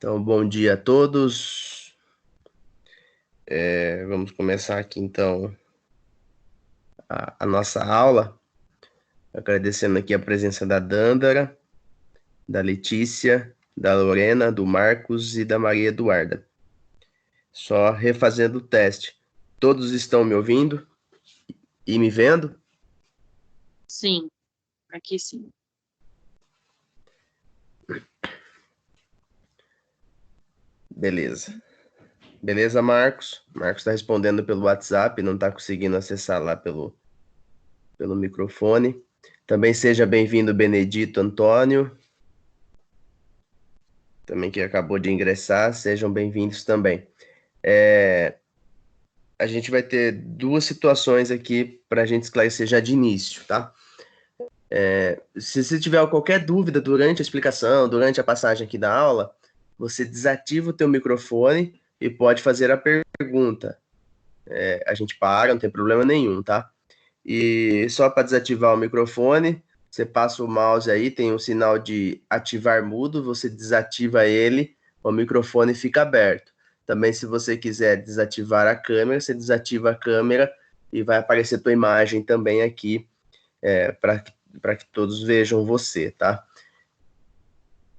Então, bom dia a todos. Vamos começar aqui, então, a nossa aula, agradecendo aqui a presença da Dândara, da Letícia, da Lorena, do Marcos e da Maria Eduarda. Só refazendo o teste. Todos estão me ouvindo e me vendo? Sim, aqui sim. Beleza. Beleza, Marcos? Marcos está respondendo pelo WhatsApp, não está conseguindo acessar lá pelo microfone. Também seja bem-vindo, Benedito Antônio, também que acabou de ingressar, sejam bem-vindos também. A gente vai ter duas situações aqui para a gente esclarecer já de início, tá? Se você tiver qualquer dúvida durante a explicação, durante a passagem aqui da aula, você desativa o teu microfone e pode fazer a pergunta. A gente para, não tem problema nenhum, tá? E só para desativar o microfone, você passa o mouse aí, tem um sinal de ativar mudo, você desativa ele, o microfone fica aberto. Também, se você quiser desativar a câmera, você desativa a câmera e vai aparecer tua imagem também aqui, para que todos vejam você, tá?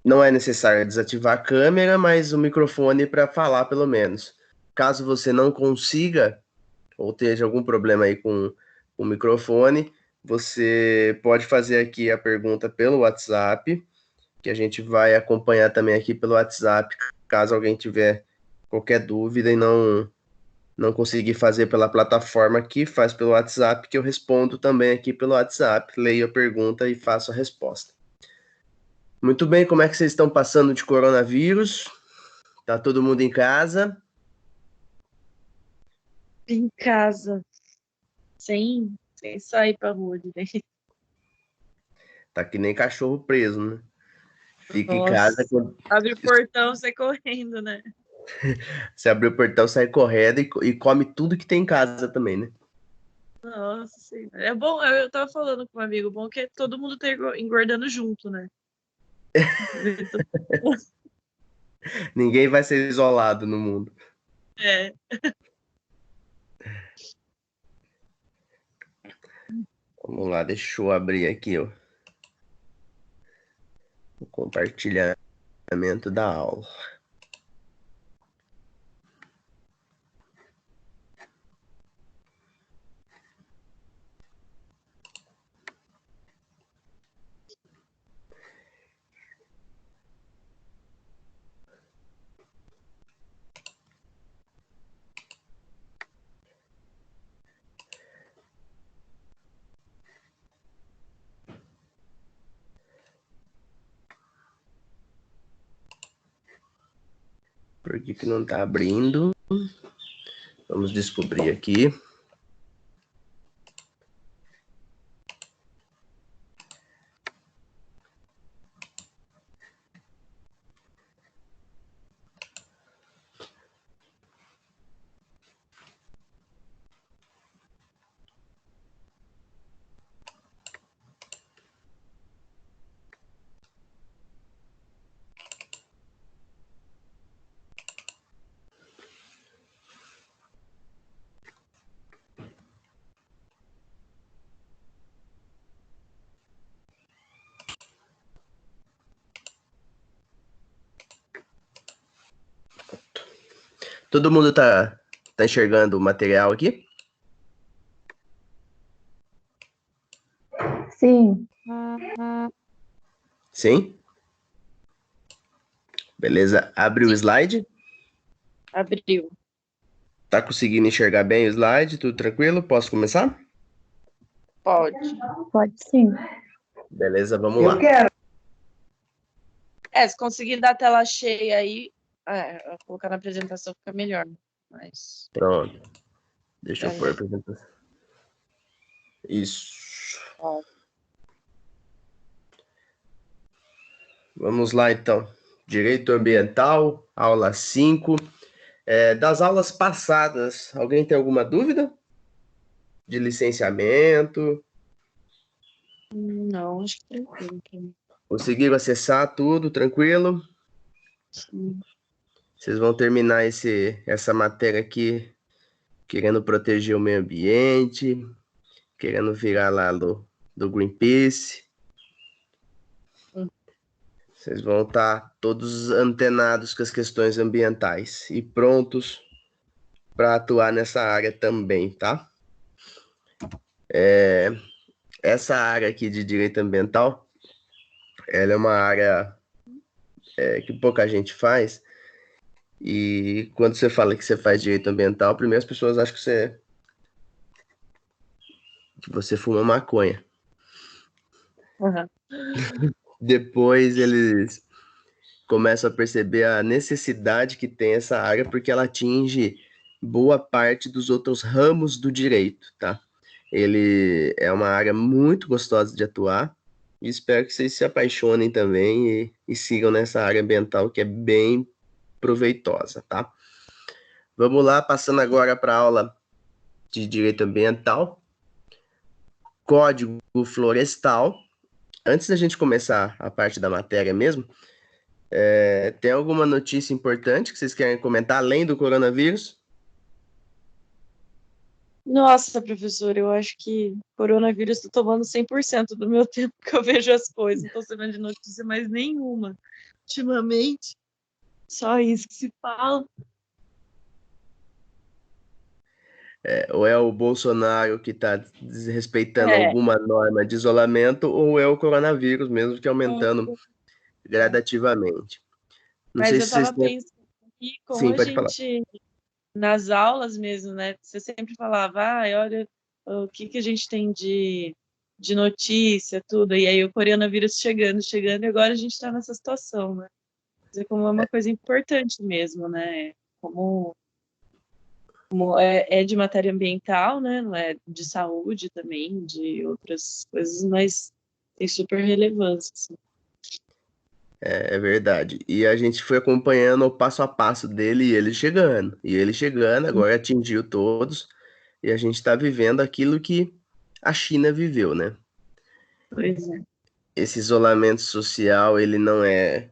Não é necessário desativar a câmera, mas o microfone para falar, pelo menos. Caso você não consiga ou tenha algum problema aí com o microfone, você pode fazer aqui a pergunta pelo WhatsApp, que a gente vai acompanhar também aqui pelo WhatsApp, caso alguém tiver qualquer dúvida e não conseguir fazer pela plataforma aqui, faz pelo WhatsApp, que eu respondo também aqui pelo WhatsApp, leio a pergunta e faço a resposta. Muito bem, como é que vocês estão passando de coronavírus? Tá todo mundo em casa? Em casa, sem sair pra rua direito. Tá que nem cachorro preso, né? Fica em casa. Nossa, abre o portão, sai correndo, né? Você abre o portão, sai correndo e come tudo que tem em casa também, né? Nossa senhora. É bom, eu tava falando com um amigo, bom que todo mundo tá engordando junto, né? Ninguém vai ser isolado no mundo. É. Vamos lá, deixa eu abrir aqui ó, o compartilhamento da aula. Por que não tá abrindo? Vamos descobrir aqui. Todo mundo tá enxergando o material aqui? Sim. Sim? Beleza, abre o slide. Abriu. Tá conseguindo enxergar bem o slide? Tudo tranquilo? Posso começar? Pode. Pode sim. Beleza, vamos lá. Se conseguir dar a tela cheia aí, colocar na apresentação fica melhor. Mas. Pronto. Deixa eu pôr a apresentação. Isso. Vamos lá, então. Direito Ambiental, aula 5. Das aulas passadas, alguém tem alguma dúvida? De licenciamento? Não, acho que tranquilo. Conseguiram acessar tudo, tranquilo? Sim. Vocês vão terminar essa matéria aqui querendo proteger o meio ambiente, querendo virar lá do Greenpeace. Vocês vão estar todos antenados com as questões ambientais e prontos para atuar nessa área também, tá? Essa área aqui de direito ambiental, ela é uma área que pouca gente faz. E quando você fala que você faz direito ambiental, primeiro as pessoas acham que você fuma maconha. Uhum. Depois eles começam a perceber a necessidade que tem essa área, porque ela atinge boa parte dos outros ramos do direito, tá? Ele é uma área muito gostosa de atuar e espero que vocês se apaixonem também e sigam nessa área ambiental que é bem proveitosa, tá? Vamos lá, passando agora para a aula de direito ambiental, Código Florestal. Antes da gente começar a parte da matéria mesmo, tem alguma notícia importante que vocês querem comentar além do coronavírus? Nossa, professor, eu acho que coronavírus está tomando 100% do meu tempo que eu vejo as coisas. Não estou sabendo de notícia mais nenhuma. Ultimamente, só isso que se fala. Ou é o Bolsonaro que está desrespeitando É, alguma norma de isolamento, ou é o coronavírus mesmo que aumentando gradativamente. Não mas sei eu se vocês estava têm... pensando aqui como Sim, a pode falar. gente, nas aulas mesmo, né? Você sempre falava, olha o que a gente tem de notícia, tudo. E aí o coronavírus chegando, e agora a gente está nessa situação, né? Dizer como é uma coisa importante mesmo, né? Como é de matéria ambiental, né? Não é de saúde também, de outras coisas, mas tem super relevância, assim. É verdade. E a gente foi acompanhando o passo a passo dele e ele chegando. E ele chegando, agora atingiu todos. E a gente está vivendo aquilo que a China viveu, né? Pois é. Esse isolamento social, ele não é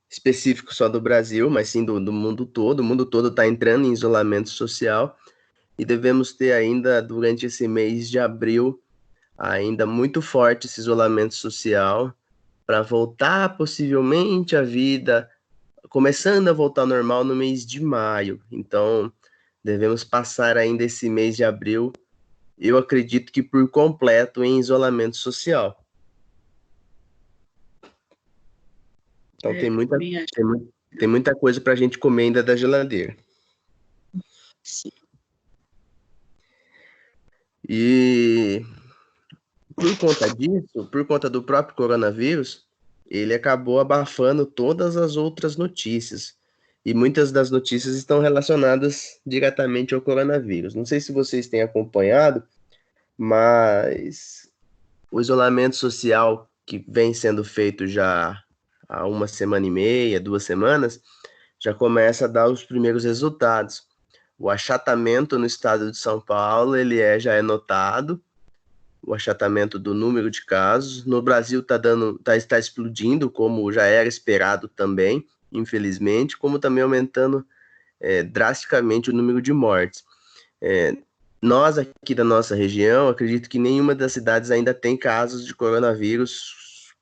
específico só do Brasil, mas sim do mundo todo. O mundo todo está entrando em isolamento social e devemos ter ainda, durante esse mês de abril, ainda muito forte esse isolamento social para voltar possivelmente à vida, começando a voltar ao normal no mês de maio. Então, devemos passar ainda esse mês de abril, eu acredito que por completo, em isolamento social. Então, Também acho. tem muita coisa para a gente comer ainda da geladeira. Sim. E por conta disso, por conta do próprio coronavírus, ele acabou abafando todas as outras notícias. E muitas das notícias estão relacionadas diretamente ao coronavírus. Não sei se vocês têm acompanhado, mas o isolamento social que vem sendo feito já há uma semana e meia, 2 semanas, já começa a dar os primeiros resultados. O achatamento no estado de São Paulo, já é notado, o achatamento do número de casos. No Brasil está explodindo, como já era esperado também, infelizmente, como também aumentando drasticamente o número de mortes. Nós aqui da nossa região, acredito que nenhuma das cidades ainda tem casos de coronavírus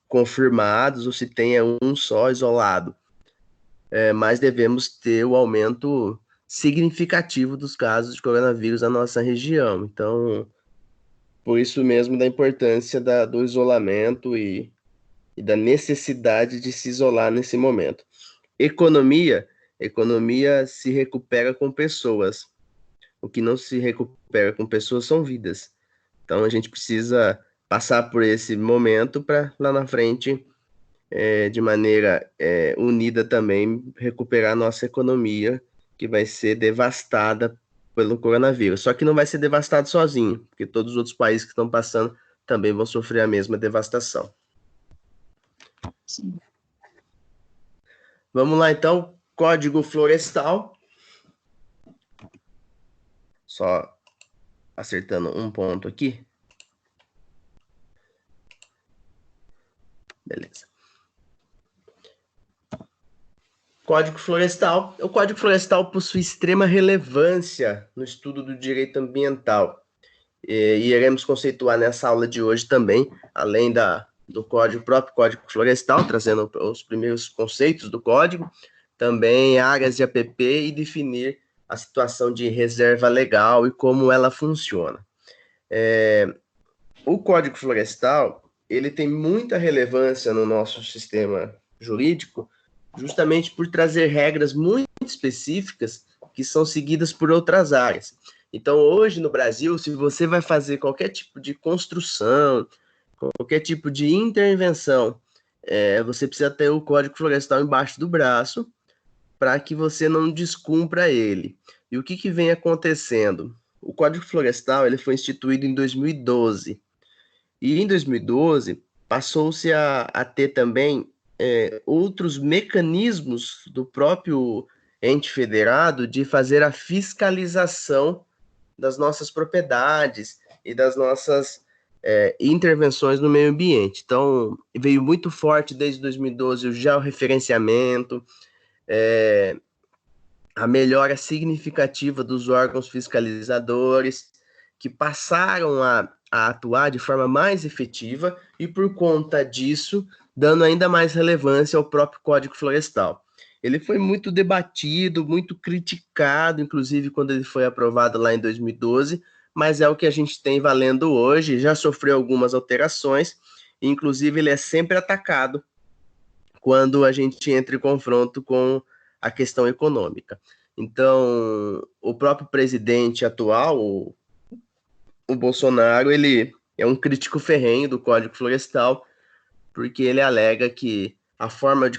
confirmados, ou se tenha um só isolado. Mas devemos ter o aumento significativo dos casos de coronavírus na nossa região. Então, por isso mesmo da importância do isolamento e da necessidade de se isolar nesse momento. Economia se recupera com pessoas. O que não se recupera com pessoas são vidas. Então a gente precisa passar por esse momento para lá na frente, de maneira unida também, recuperar a nossa economia, que vai ser devastada pelo coronavírus. Só que não vai ser devastado sozinho, porque todos os outros países que estão passando também vão sofrer a mesma devastação. Sim. Vamos lá então, Código Florestal. Só acertando um ponto aqui. Beleza. Código Florestal. O Código Florestal possui extrema relevância no estudo do direito ambiental. E iremos conceituar nessa aula de hoje também, além do próprio Código Florestal, trazendo os primeiros conceitos do código, também áreas de APP e definir a situação de reserva legal e como ela funciona. O Código Florestal, ele tem muita relevância no nosso sistema jurídico, justamente por trazer regras muito específicas que são seguidas por outras áreas. Então, hoje no Brasil, se você vai fazer qualquer tipo de construção, qualquer tipo de intervenção, você precisa ter o Código Florestal embaixo do braço para que você não descumpra ele. E o que vem acontecendo? O Código Florestal ele foi instituído em 2012. E em 2012, passou-se a ter também outros mecanismos do próprio ente federado de fazer a fiscalização das nossas propriedades e das nossas intervenções no meio ambiente. Então, veio muito forte desde 2012 o georreferenciamento, a melhora significativa dos órgãos fiscalizadores, que passaram a atuar de forma mais efetiva e, por conta disso, dando ainda mais relevância ao próprio Código Florestal. Ele foi muito debatido, muito criticado, inclusive quando ele foi aprovado lá em 2012, mas é o que a gente tem valendo hoje, já sofreu algumas alterações, inclusive ele é sempre atacado quando a gente entra em confronto com a questão econômica. Então, o próprio presidente atual, o Bolsonaro, ele é um crítico ferrenho do Código Florestal, porque ele alega que a forma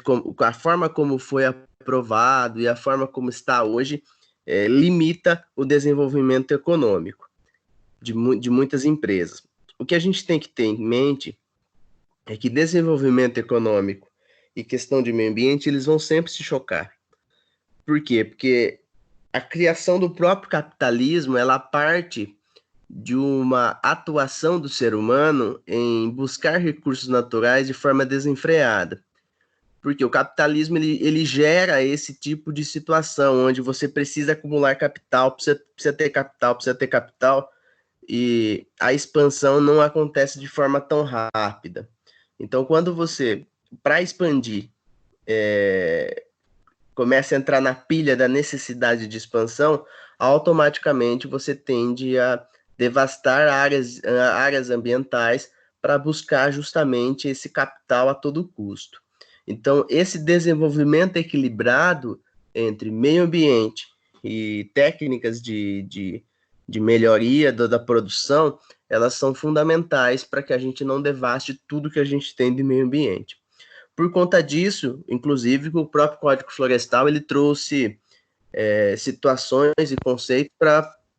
como foi aprovado e a forma como está hoje limita o desenvolvimento econômico de muitas empresas. O que a gente tem que ter em mente é que desenvolvimento econômico e questão de meio ambiente, eles vão sempre se chocar. Por quê? Porque a criação do próprio capitalismo, ela parte de uma atuação do ser humano em buscar recursos naturais de forma desenfreada. Porque o capitalismo ele gera esse tipo de situação, onde você precisa acumular capital, precisa ter capital, e a expansão não acontece de forma tão rápida. Então, quando você, para expandir, começa a entrar na pilha da necessidade de expansão, automaticamente você tende a devastar áreas ambientais para buscar justamente esse capital a todo custo. Então, esse desenvolvimento equilibrado entre meio ambiente e técnicas de melhoria da produção, elas são fundamentais para que a gente não devaste tudo que a gente tem de meio ambiente. Por conta disso, inclusive, o próprio Código Florestal ele trouxe situações e conceitos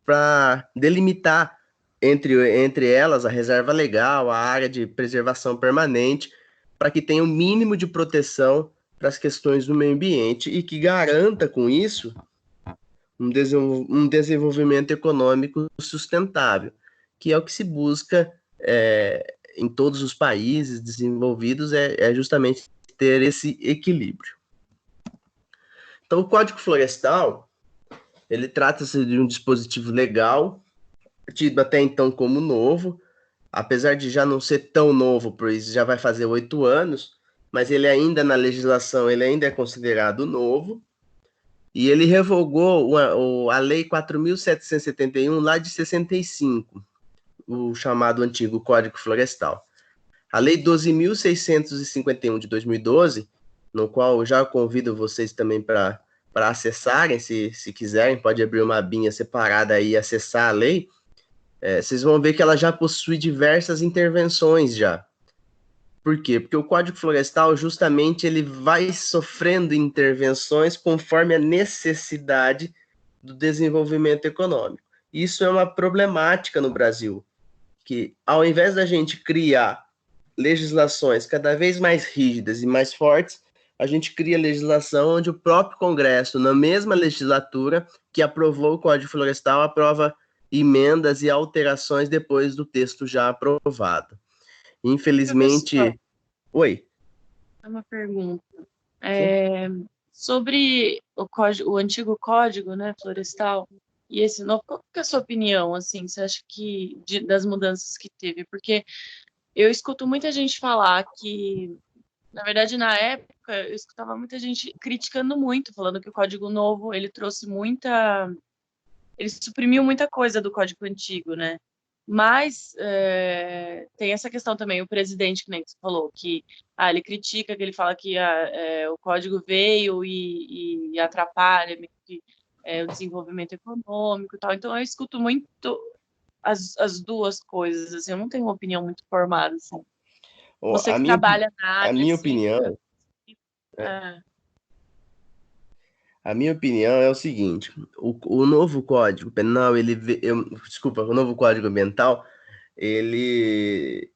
para delimitar entre elas a reserva legal, a área de preservação permanente, para que tenha o um mínimo de proteção para as questões do meio ambiente e que garanta, com isso, um desenvolvimento econômico sustentável, que é o que se busca em todos os países desenvolvidos, é justamente ter esse equilíbrio. Então, o Código Florestal, ele trata-se de um dispositivo legal, tido até então como novo, apesar de já não ser tão novo, pois já vai fazer 8 anos, mas ele ainda na legislação, ele ainda é considerado novo, e ele revogou a Lei 4.771 lá de 65, o chamado antigo Código Florestal. A Lei 12.651 de 2012, no qual eu já convido vocês também para acessarem, se quiserem, pode abrir uma abinha separada aí e acessar a lei, vocês vão ver que ela já possui diversas intervenções já. Por quê? Porque o Código Florestal, justamente, ele vai sofrendo intervenções conforme a necessidade do desenvolvimento econômico. Isso é uma problemática no Brasil, que ao invés da gente criar legislações cada vez mais rígidas e mais fortes, a gente cria legislação onde o próprio Congresso, na mesma legislatura que aprovou o Código Florestal, aprova emendas e alterações depois do texto já aprovado. Infelizmente... Professor, Oi. uma pergunta. Sobre o código, o antigo código, né, florestal, e esse novo, qual que é a sua opinião, assim, você acha que das mudanças que teve? Porque eu escuto muita gente falar que, na verdade, na época, eu escutava muita gente criticando muito, falando que o código novo, ele trouxe muita, ele suprimiu muita coisa do código antigo, né? Mas tem essa questão também, o presidente, que nem você falou, que ele critica, que ele fala que o código veio e atrapalha meio que, o desenvolvimento econômico e tal. Então eu escuto muito as duas coisas, assim, eu não tenho uma opinião muito formada, assim. Ó, Você que trabalha na a área, minha assim, opinião, é, a minha opinião é o seguinte: o novo Código Penal, desculpa, o novo Código Ambiental, ele,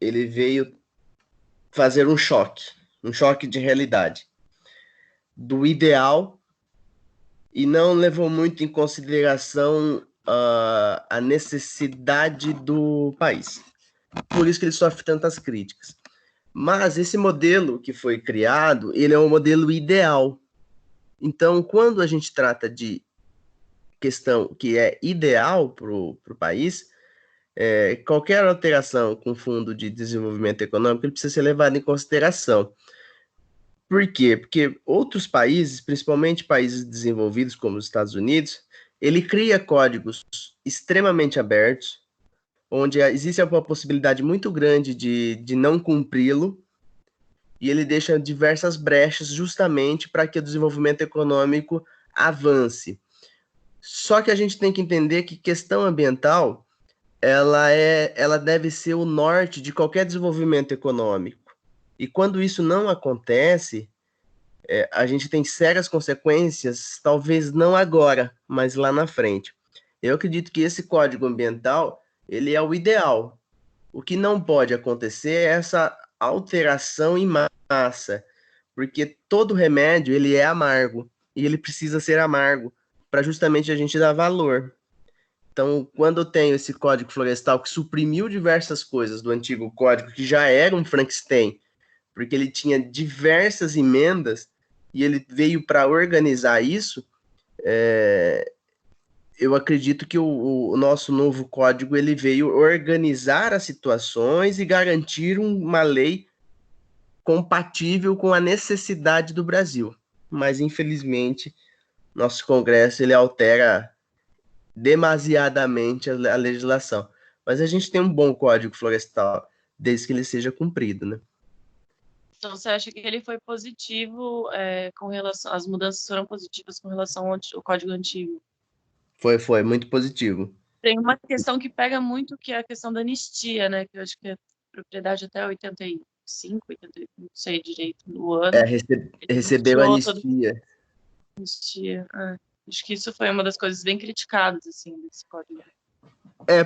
ele veio fazer um choque de realidade do ideal e não levou muito em consideração a necessidade do país. Por isso que ele sofre tantas críticas. Mas esse modelo que foi criado, ele é um modelo ideal. Então, quando a gente trata de questão que é ideal para o país, qualquer alteração com o Fundo de Desenvolvimento Econômico ele precisa ser levado em consideração. Por quê? Porque outros países, principalmente países desenvolvidos como os Estados Unidos, ele cria códigos extremamente abertos, onde existe uma possibilidade muito grande de não cumpri-lo, e ele deixa diversas brechas justamente para que o desenvolvimento econômico avance. Só que a gente tem que entender que questão ambiental ela deve ser o norte de qualquer desenvolvimento econômico. E quando isso não acontece, a gente tem sérias consequências, talvez não agora, mas lá na frente. Eu acredito que esse código ambiental ele é o ideal. O que não pode acontecer é essa alteração em massa, porque todo remédio ele é amargo e ele precisa ser amargo para justamente a gente dar valor. Então, quando eu tenho esse código florestal que suprimiu diversas coisas do antigo código, que já era um Frankenstein, porque ele tinha diversas emendas e ele veio para organizar isso, eu acredito que o nosso novo código ele veio organizar as situações e garantir uma lei compatível com a necessidade do Brasil. Mas, infelizmente, nosso Congresso ele altera demasiadamente a legislação. Mas a gente tem um bom código florestal, desde que ele seja cumprido, né? então você acha que ele foi positivo com relação, as mudanças foram positivas com relação ao código antigo? Foi muito positivo. Tem uma questão que pega muito, que é a questão da anistia, né? Que eu acho que é propriedade até 85, 80, não sei direito do ano. Ele Receberam anistiou toda anistia. a anistia. Acho que isso foi uma das coisas bem criticadas, assim, desse código.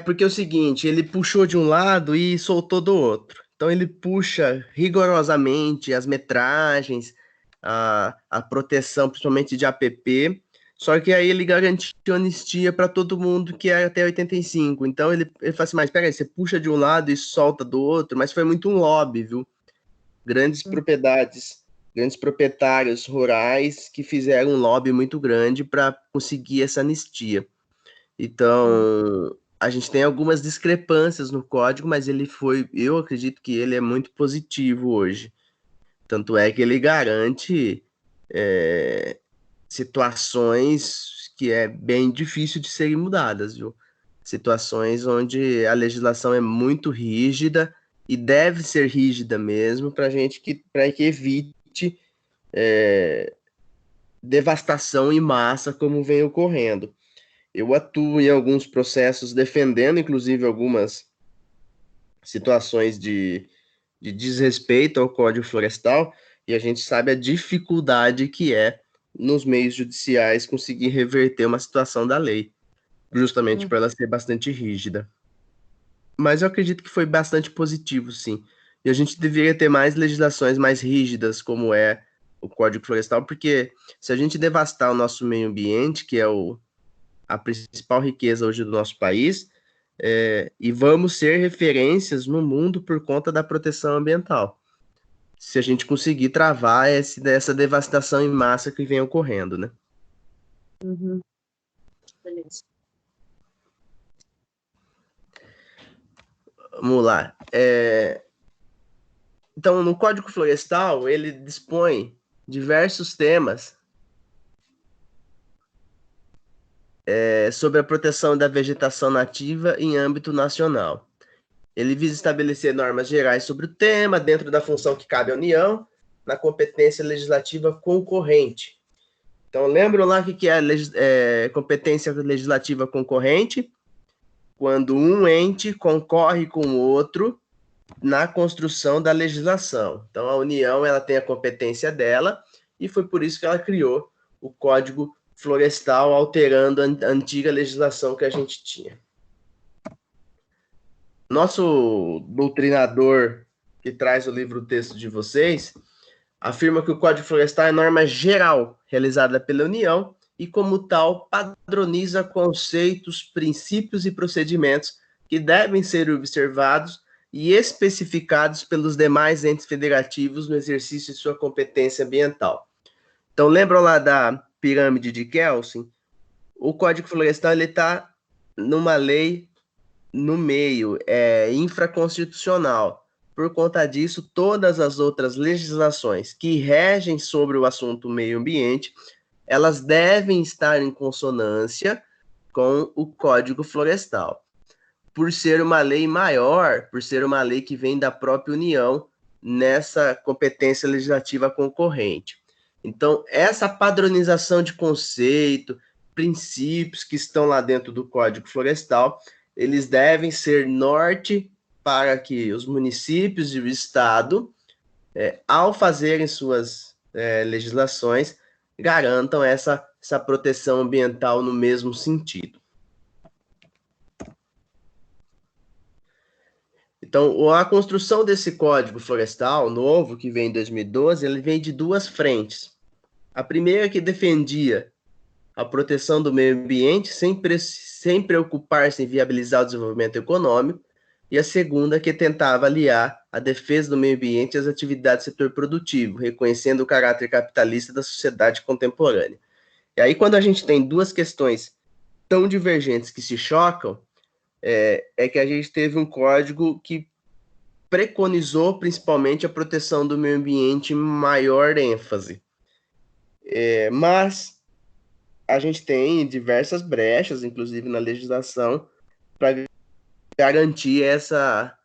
Porque é o seguinte, ele puxou de um lado e soltou do outro. Então ele puxa rigorosamente as metragens, a proteção, principalmente de APP, só que aí ele garantiu anistia para todo mundo que é até 85. Então ele fala assim, mas peraí, você puxa de um lado e solta do outro, mas foi muito um lobby, viu? Grandes propriedades, grandes proprietários rurais que fizeram um lobby muito grande para conseguir essa anistia. Então, a gente tem algumas discrepâncias no código, mas eu acredito que ele é muito positivo hoje. Tanto é que ele garante situações que é bem difícil de serem mudadas, viu? Situações onde a legislação é muito rígida e deve ser rígida mesmo para que evite devastação em massa como vem ocorrendo. Eu atuo em alguns processos defendendo, inclusive, algumas situações de desrespeito ao Código Florestal, e a gente sabe a dificuldade que é nos meios judiciais conseguir reverter uma situação da lei, justamente para ela ser bastante rígida. Mas eu acredito que foi bastante positivo, sim. E a gente deveria ter mais legislações mais rígidas, como é o Código Florestal, porque se a gente devastar o nosso meio ambiente, que é a principal riqueza hoje do nosso país, e vamos ser referências no mundo por conta da proteção ambiental. se a gente conseguir travar essa devastação em massa que vem ocorrendo, né? Uhum. Beleza. Vamos lá. Então, no Código Florestal, ele dispõe diversos temas sobre a proteção da vegetação nativa em âmbito nacional. Ele visa estabelecer normas gerais sobre o tema, dentro da função que cabe à União, na competência legislativa concorrente. Então, lembram lá o que é competência legislativa concorrente? Quando um ente concorre com o outro na construção da legislação. Então, a União ela tem a competência dela, e foi por isso que ela criou o Código Florestal, alterando a antiga legislação que a gente tinha. Nosso doutrinador, que traz o livro-texto de vocês, afirma que o Código Florestal é norma geral realizada pela União e, como tal, padroniza conceitos, princípios e procedimentos que devem ser observados e especificados pelos demais entes federativos no exercício de sua competência ambiental. Então, lembram lá da pirâmide de Kelsen? O Código Florestal está numa lei no meio, infraconstitucional. Por conta disso, todas as outras legislações que regem sobre o assunto meio ambiente, elas devem estar em consonância com o Código Florestal. Por ser uma lei maior, por ser uma lei que vem da própria União nessa competência legislativa concorrente. Então, essa padronização de conceito, princípios que estão lá dentro do Código Florestal, eles devem ser norte para que os municípios e o Estado, ao fazerem suas legislações, garantam essa proteção ambiental no mesmo sentido. Então, a construção desse Código Florestal novo, que vem em 2012, ele vem de duas frentes. A primeira que defendia a proteção do meio ambiente sem preocupar-se em viabilizar o desenvolvimento econômico, e a segunda que tentava aliar a defesa do meio ambiente às atividades do setor produtivo, reconhecendo o caráter capitalista da sociedade contemporânea. E aí, quando a gente tem duas questões tão divergentes que se chocam, é que a gente teve um código que preconizou principalmente a proteção do meio ambiente em maior ênfase. Mas a gente tem diversas brechas, inclusive na legislação, para garantir essa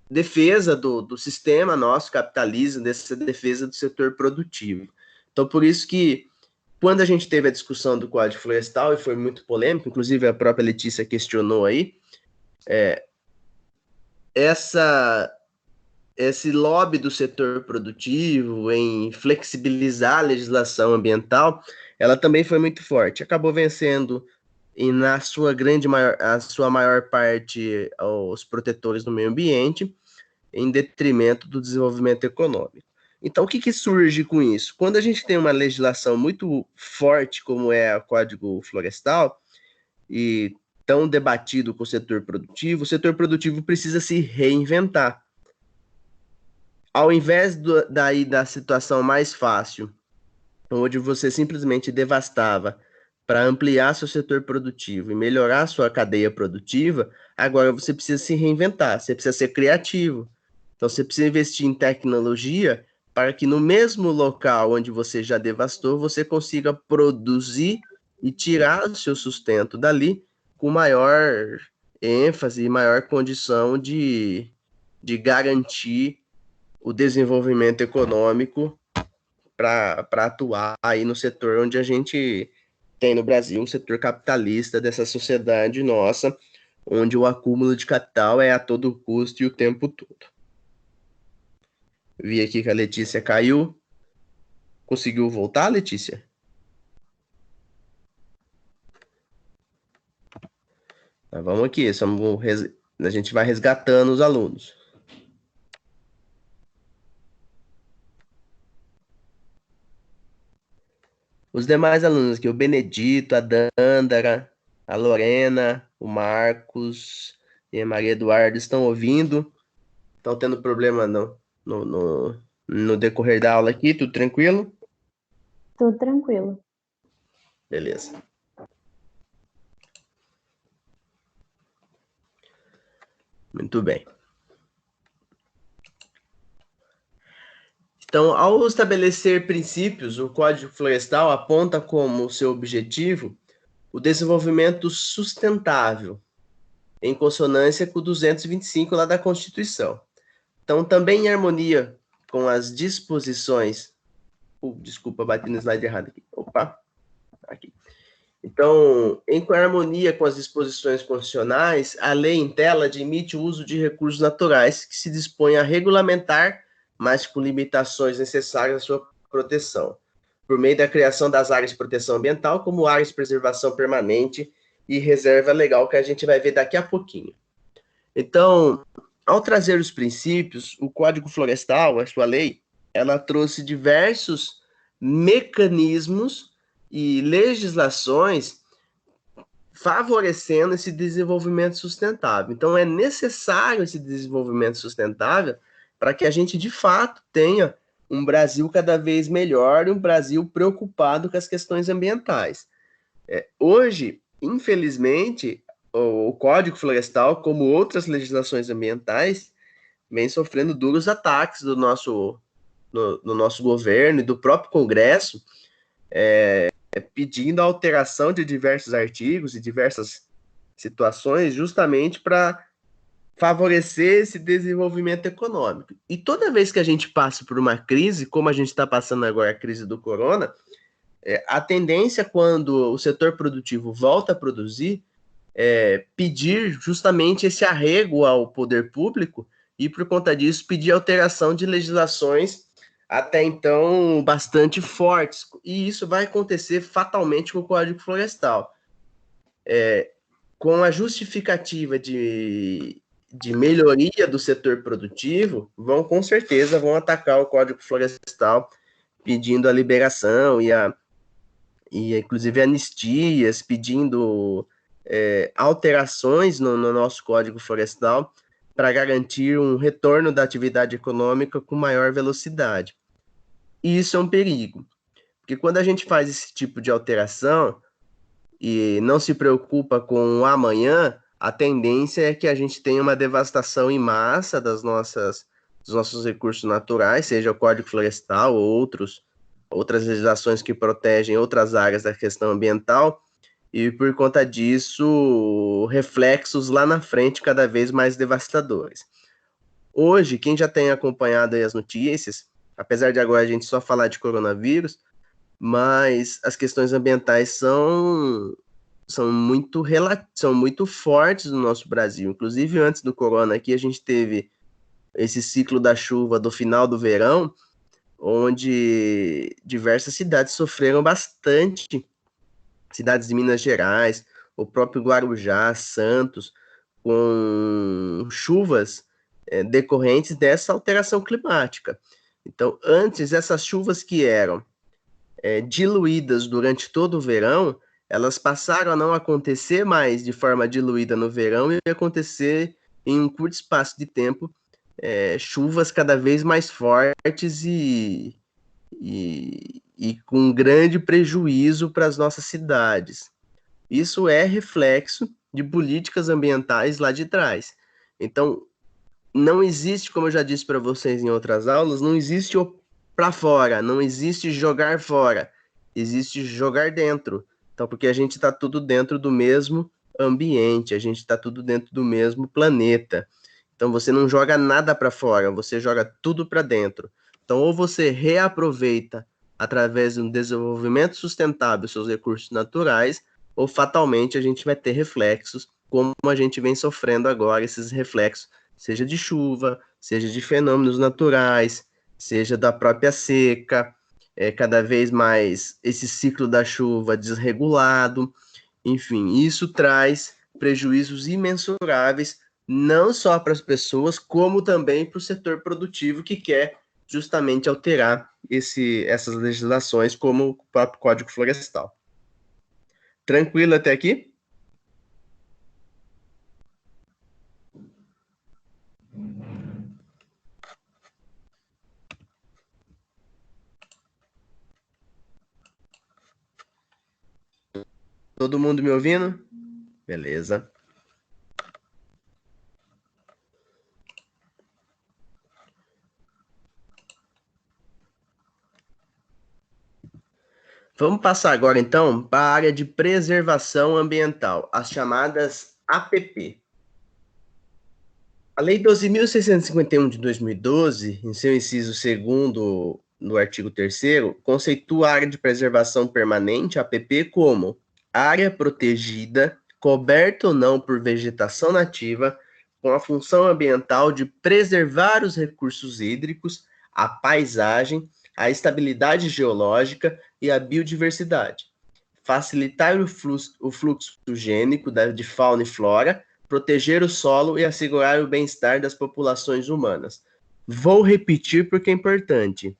defesa do sistema nosso capitalista, dessa defesa do setor produtivo. Então, por isso que, quando a gente teve a discussão do Código Florestal, e foi muito polêmico, inclusive a própria Letícia questionou aí, esse lobby do setor produtivo em flexibilizar a legislação ambiental, ela também foi muito forte. Acabou vencendo, e na sua maior parte, os protetores do meio ambiente, em detrimento do desenvolvimento econômico. Então, o que surge com isso? Quando a gente tem uma legislação muito forte, como é o Código Florestal, e tão debatido com o setor produtivo precisa se reinventar. Ao invés da situação mais fácil, onde você simplesmente devastava para ampliar seu setor produtivo e melhorar sua cadeia produtiva, agora você precisa se reinventar, você precisa ser criativo. Então, você precisa investir em tecnologia para que no mesmo local onde você já devastou, você consiga produzir e tirar o seu sustento dali com maior ênfase e maior condição de garantir o desenvolvimento econômico para atuar aí no setor onde a gente tem no Brasil, um setor capitalista dessa sociedade nossa, onde o acúmulo de capital é a todo custo e o tempo todo. Vi aqui que a Letícia caiu. Conseguiu voltar, Letícia? Tá, vamos aqui, a gente vai resgatando os alunos. Os demais alunos aqui, o Benedito, a Dândara, a Lorena, o Marcos e a Maria Eduardo estão ouvindo? Estão tendo problema no decorrer da aula aqui? Tudo tranquilo? Tudo tranquilo. Beleza. Muito bem. Então, ao estabelecer princípios, o Código Florestal aponta como seu objetivo o desenvolvimento sustentável, em consonância com o 225 lá da Constituição. Então, também em harmonia com as disposições... desculpa, bati no slide errado aqui. Opa, aqui. Então, em harmonia com as disposições constitucionais, a lei em tela admite o uso de recursos naturais que se dispõe a regulamentar, mas com limitações necessárias à sua proteção, por meio da criação das áreas de proteção ambiental, como áreas de preservação permanente e reserva legal, que a gente vai ver daqui a pouquinho. Então, ao trazer os princípios, o Código Florestal, a sua lei, ela trouxe diversos mecanismos e legislações favorecendo esse desenvolvimento sustentável. Então, é necessário esse desenvolvimento sustentável para que a gente, de fato, tenha um Brasil cada vez melhor, um Brasil preocupado com as questões ambientais. Hoje, infelizmente, o Código Florestal, como outras legislações ambientais, vem sofrendo duros ataques do nosso governo e do próprio Congresso, pedindo a alteração de diversos artigos e diversas situações, justamente para favorecer esse desenvolvimento econômico. E toda vez que a gente passa por uma crise, como a gente está passando agora a crise do corona, a tendência, quando o setor produtivo volta a produzir, pedir justamente esse arrego ao poder público e, por conta disso, pedir alteração de legislações até então bastante fortes. E isso vai acontecer fatalmente com o Código Florestal. Com a justificativa de melhoria do setor produtivo, com certeza vão atacar o Código Florestal, pedindo a liberação e inclusive anistias, pedindo alterações no nosso Código Florestal para garantir um retorno da atividade econômica com maior velocidade. E isso é um perigo, porque quando a gente faz esse tipo de alteração e não se preocupa com o amanhã, a tendência é que a gente tenha uma devastação em massa dos nossos recursos naturais, seja o Código Florestal ou outras legislações que protegem outras áreas da questão ambiental, e por conta disso, reflexos lá na frente cada vez mais devastadores. Hoje, quem já tem acompanhado aí as notícias, apesar de agora a gente só falar de coronavírus, mas as questões ambientais são muito fortes no nosso Brasil. Inclusive, antes do corona aqui, a gente teve esse ciclo da chuva do final do verão, onde diversas cidades sofreram bastante, cidades de Minas Gerais, o próprio Guarujá, Santos, com chuvas decorrentes dessa alteração climática. Então, antes, essas chuvas que eram diluídas durante todo o verão, elas passaram a não acontecer mais de forma diluída no verão e acontecer em um curto espaço de tempo, chuvas cada vez mais fortes e com grande prejuízo para as nossas cidades. Isso é reflexo de políticas ambientais lá de trás. Então, não existe, como eu já disse para vocês em outras aulas, não existe o para fora, não existe jogar fora, existe jogar dentro. Então, porque a gente está tudo dentro do mesmo ambiente, a gente está tudo dentro do mesmo planeta. Então, você não joga nada para fora, você joga tudo para dentro. Então, ou você reaproveita através de um desenvolvimento sustentável seus recursos naturais, ou fatalmente a gente vai ter reflexos, como a gente vem sofrendo agora, esses reflexos, seja de chuva, seja de fenômenos naturais, seja da própria seca, cada vez mais esse ciclo da chuva desregulado. Enfim, isso traz prejuízos imensuráveis, não só para as pessoas, como também para o setor produtivo que quer justamente alterar essas legislações, como o próprio Código Florestal. Tranquilo até aqui? Todo mundo me ouvindo? Beleza. Vamos passar agora, então, para a área de preservação ambiental, as chamadas APP. A Lei 12.651 de 2012, em seu inciso 2º, no artigo 3º, conceitua a área de preservação permanente, APP, como área protegida, coberta ou não por vegetação nativa, com a função ambiental de preservar os recursos hídricos, a paisagem, a estabilidade geológica e a biodiversidade, facilitar o fluxo gênico de fauna e flora, proteger o solo e assegurar o bem-estar das populações humanas. Vou repetir porque é importante.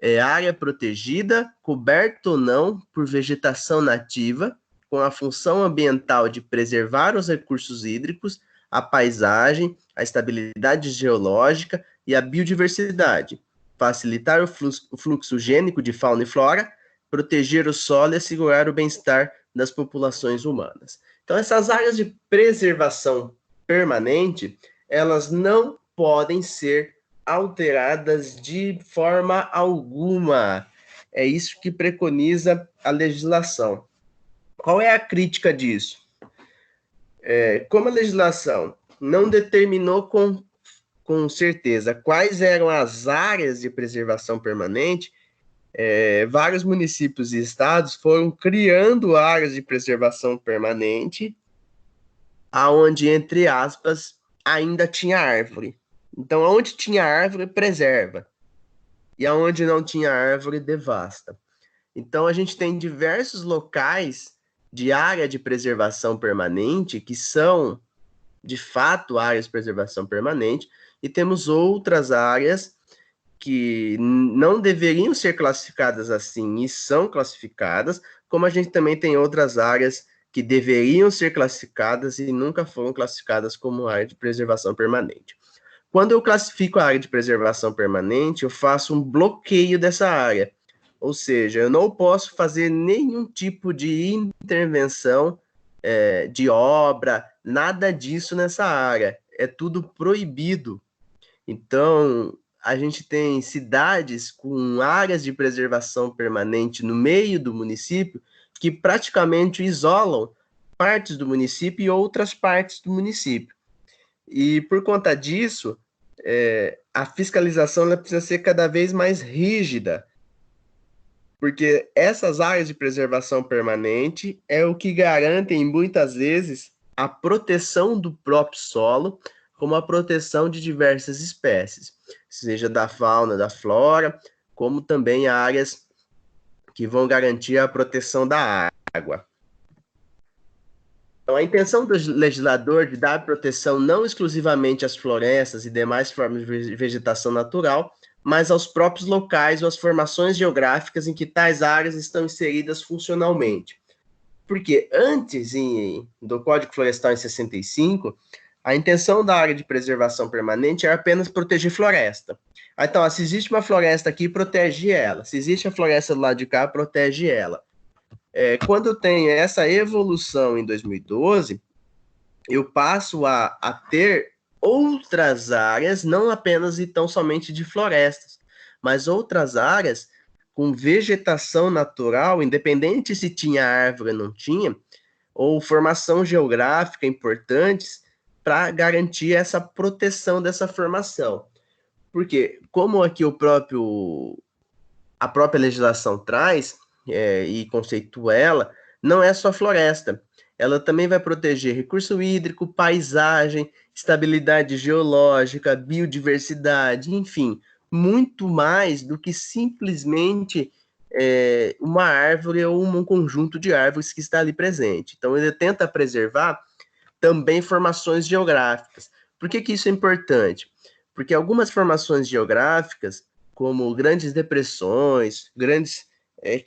É área protegida, coberta ou não por vegetação nativa, com a função ambiental de preservar os recursos hídricos, a paisagem, a estabilidade geológica e a biodiversidade, facilitar o fluxo gênico de fauna e flora, proteger o solo e assegurar o bem-estar das populações humanas. Então, essas áreas de preservação permanente, elas não podem ser alteradas de forma alguma. É isso que preconiza a legislação. Qual é a crítica disso? Como a legislação não determinou com certeza quais eram as áreas de preservação permanente, vários municípios e estados foram criando áreas de preservação permanente, aonde, entre aspas, ainda tinha árvore. Então, onde tinha árvore, preserva. E aonde não tinha árvore, devasta. Então, a gente tem diversos locais de área de preservação permanente que são, de fato, áreas de preservação permanente, e temos outras áreas que não deveriam ser classificadas assim e são classificadas, como a gente também tem outras áreas que deveriam ser classificadas e nunca foram classificadas como área de preservação permanente. Quando eu classifico a área de preservação permanente, eu faço um bloqueio dessa área, ou seja, eu não posso fazer nenhum tipo de intervenção de obra, nada disso nessa área, é tudo proibido. Então, a gente tem cidades com áreas de preservação permanente no meio do município que praticamente isolam partes do município e outras partes do município. E por conta disso, a fiscalização ela precisa ser cada vez mais rígida, porque essas áreas de preservação permanente é o que garantem muitas vezes a proteção do próprio solo, como a proteção de diversas espécies, seja da fauna, da flora, como também áreas que vão garantir a proteção da água. Então, a intenção do legislador de dar proteção não exclusivamente às florestas e demais formas de vegetação natural, mas aos próprios locais ou às formações geográficas em que tais áreas estão inseridas funcionalmente. Porque antes do Código Florestal em 65, a intenção da área de preservação permanente era apenas proteger floresta. Então, se existe uma floresta aqui, protege ela. Se existe a floresta do lado de cá, protege ela. Quando tem essa evolução em 2012, eu passo a ter outras áreas, não apenas e tão somente de florestas, mas outras áreas com vegetação natural, independente se tinha árvore ou não tinha, ou formação geográfica importantes, para garantir essa proteção dessa formação. Porque, como aqui a própria legislação traz, e conceitua ela, não é só floresta. Ela também vai proteger recurso hídrico, paisagem, estabilidade geológica, biodiversidade, enfim, muito mais do que simplesmente uma árvore ou um conjunto de árvores que está ali presente. Então, ele tenta preservar também formações geográficas. Por que isso é importante? Porque algumas formações geográficas, como grandes depressões, grandes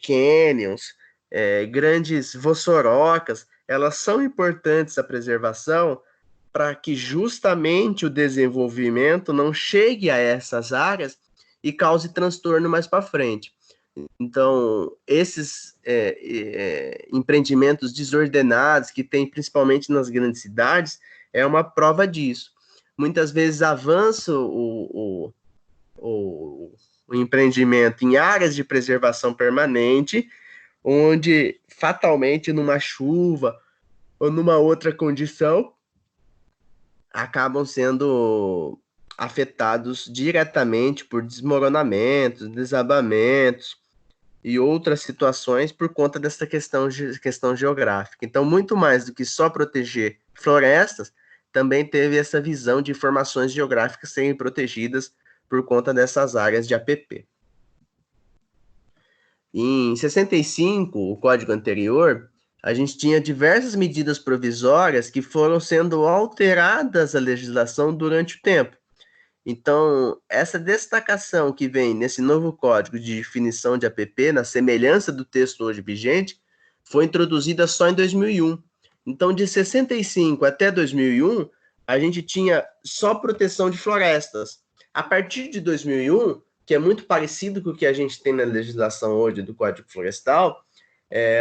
cânions, grandes vossorocas, elas são importantes à preservação para que justamente o desenvolvimento não chegue a essas áreas e cause transtorno mais para frente. Então, esses empreendimentos desordenados que tem principalmente nas grandes cidades é uma prova disso. Muitas vezes avança o empreendimento em áreas de preservação permanente, onde fatalmente numa chuva ou numa outra condição acabam sendo afetados diretamente por desmoronamentos, desabamentos e outras situações por conta dessa questão geográfica. Então, muito mais do que só proteger florestas, também teve essa visão de informações geográficas serem protegidas por conta dessas áreas de APP. Em 65, o código anterior, a gente tinha diversas medidas provisórias que foram sendo alteradas à legislação durante o tempo. Então, essa destacação que vem nesse novo código de definição de APP, na semelhança do texto hoje vigente, foi introduzida só em 2001. Então, de 65 até 2001, a gente tinha só proteção de florestas. A partir de 2001, que é muito parecido com o que a gente tem na legislação hoje do Código Florestal,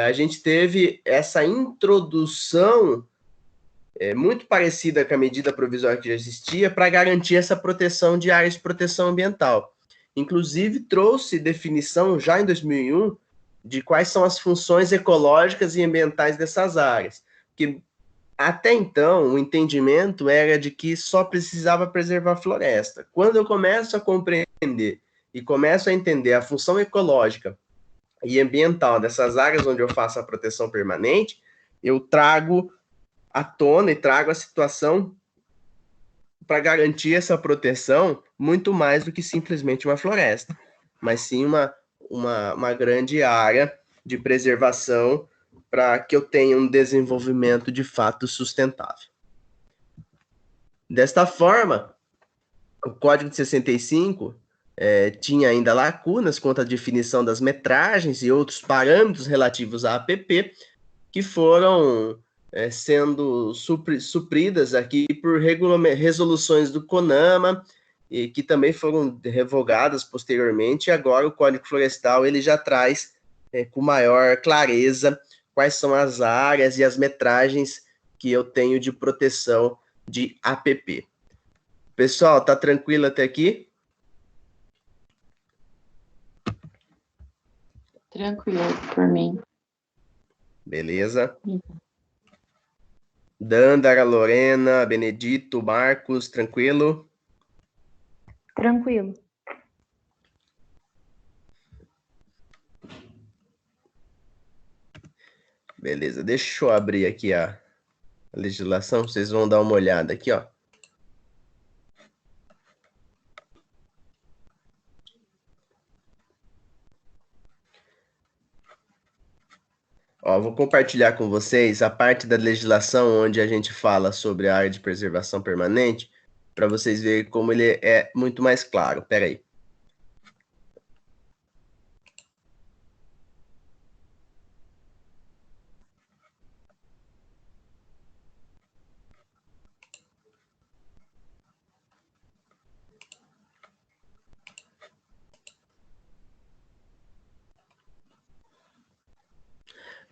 a gente teve essa introdução muito parecida com a medida provisória que já existia para garantir essa proteção de áreas de proteção ambiental. Inclusive, trouxe definição já em 2001 de quais são as funções ecológicas e ambientais dessas áreas. Que até então, o entendimento era de que só precisava preservar a floresta. Quando eu começo a compreender e começo a entender a função ecológica e ambiental dessas áreas onde eu faço a proteção permanente, eu trago à tona e trago a situação para garantir essa proteção muito mais do que simplesmente uma floresta, mas sim uma grande área de preservação para que eu tenha um desenvolvimento de fato sustentável. Desta forma, o Código de 65 tinha ainda lacunas quanto à definição das metragens e outros parâmetros relativos à APP, que foram sendo supridas aqui por resoluções do CONAMA, e que também foram revogadas posteriormente, e agora o Código Florestal ele já traz com maior clareza quais são as áreas e as metragens que eu tenho de proteção de APP. Pessoal, tá tranquilo até aqui? Tranquilo por mim. Beleza. Dandara, Lorena, Benedito, Marcos, tranquilo? Tranquilo. Beleza, deixa eu abrir aqui a legislação, vocês vão dar uma olhada aqui, ó. Ó, vou compartilhar com vocês a parte da legislação onde a gente fala sobre a área de preservação permanente, para vocês verem como ele é muito mais claro. Espera aí.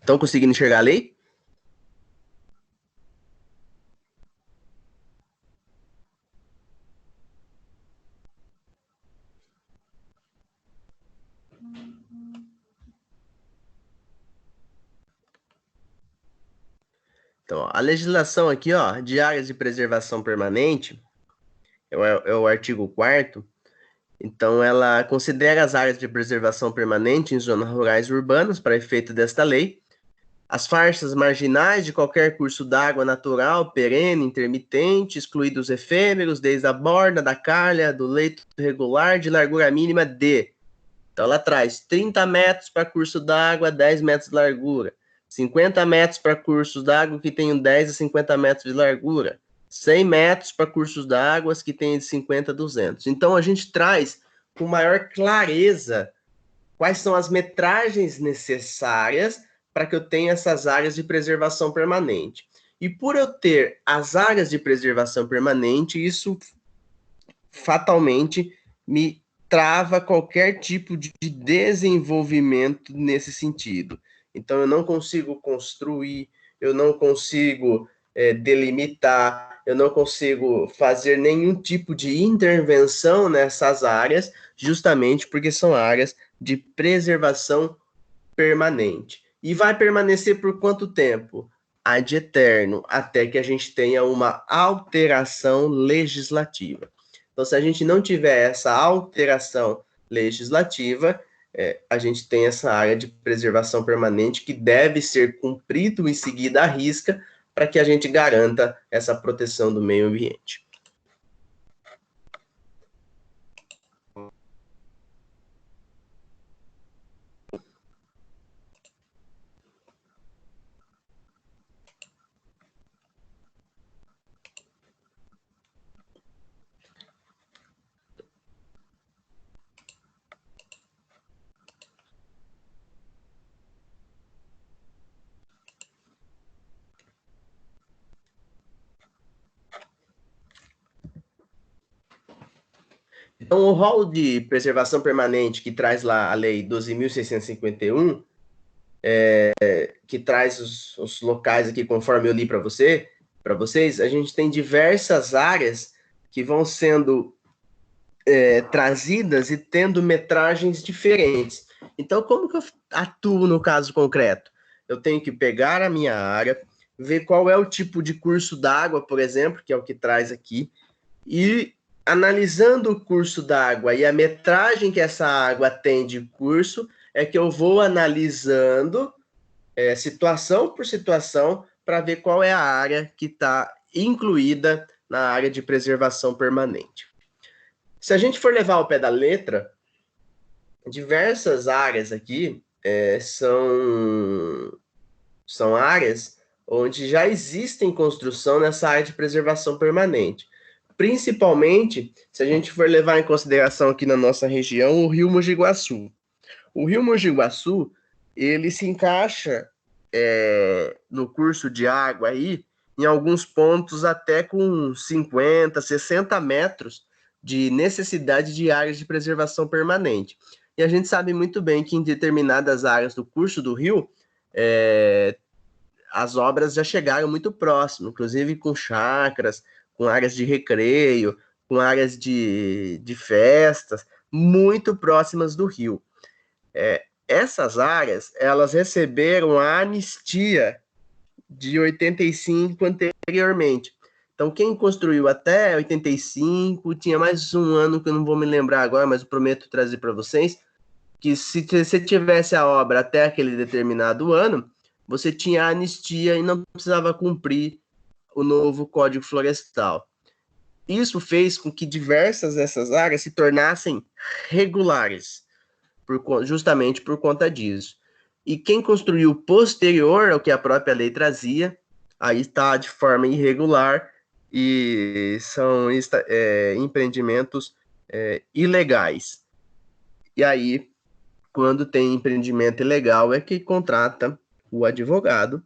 Estão conseguindo enxergar a lei? Então, ó, a legislação aqui, ó, de áreas de preservação permanente, é o artigo 4º. Então, ela considera as áreas de preservação permanente em zonas rurais e urbanas para efeito desta lei, as faixas marginais de qualquer curso d'água natural, perene, intermitente, excluídos efêmeros, desde a borda da calha, do leito regular, de largura mínima de. Então, ela traz 30 metros para curso d'água, 10 metros de largura. 50 metros para cursos d'água que tenham 10 a 50 metros de largura. 100 metros para cursos d'água que tenham de 50 a 200. Então, a gente traz com maior clareza quais são as metragens necessárias para que eu tenha essas áreas de preservação permanente. E por eu ter as áreas de preservação permanente, isso fatalmente me trava qualquer tipo de desenvolvimento nesse sentido. Então, eu não consigo construir, eu não consigo delimitar, eu não consigo fazer nenhum tipo de intervenção nessas áreas, justamente porque são áreas de preservação permanente. E vai permanecer por quanto tempo? Ad eterno, até que a gente tenha uma alteração legislativa. Então, se a gente não tiver essa alteração legislativa, a gente tem essa área de preservação permanente que deve ser cumprido e seguida à risca para que a gente garanta essa proteção do meio ambiente. Então, o rol de preservação permanente que traz lá a Lei 12.651, que traz os locais aqui, conforme eu li para vocês, a gente tem diversas áreas que vão sendo trazidas e tendo metragens diferentes. Então, como que eu atuo no caso concreto? Eu tenho que pegar a minha área, ver qual é o tipo de curso d'água, por exemplo, que é o que traz aqui, e analisando o curso d'água e a metragem que essa água tem de curso, é que eu vou analisando situação por situação para ver qual é a área que está incluída na área de preservação permanente. Se a gente for levar ao pé da letra, diversas áreas aqui são áreas onde já existem construção nessa área de preservação permanente. Principalmente se a gente for levar em consideração aqui na nossa região o Rio Mogi Guaçu. O Rio Mogi Guaçu, ele se encaixa no curso de água aí, em alguns pontos até com 50, 60 metros de necessidade de áreas de preservação permanente. E a gente sabe muito bem que em determinadas áreas do curso do rio, as obras já chegaram muito próximo, inclusive com chácaras, com áreas de recreio, com áreas de festas, muito próximas do rio. Essas áreas, elas receberam a anistia de 85 anteriormente. Então, quem construiu até 85, tinha mais um ano que eu não vou me lembrar agora, mas eu prometo trazer para vocês, que se você tivesse a obra até aquele determinado ano, você tinha anistia e não precisava cumprir o novo Código Florestal. Isso fez com que diversas dessas áreas se tornassem regulares, justamente por conta disso. E quem construiu posterior ao que a própria lei trazia, aí está de forma irregular e são empreendimentos ilegais. E aí, quando tem empreendimento ilegal, é que contrata o advogado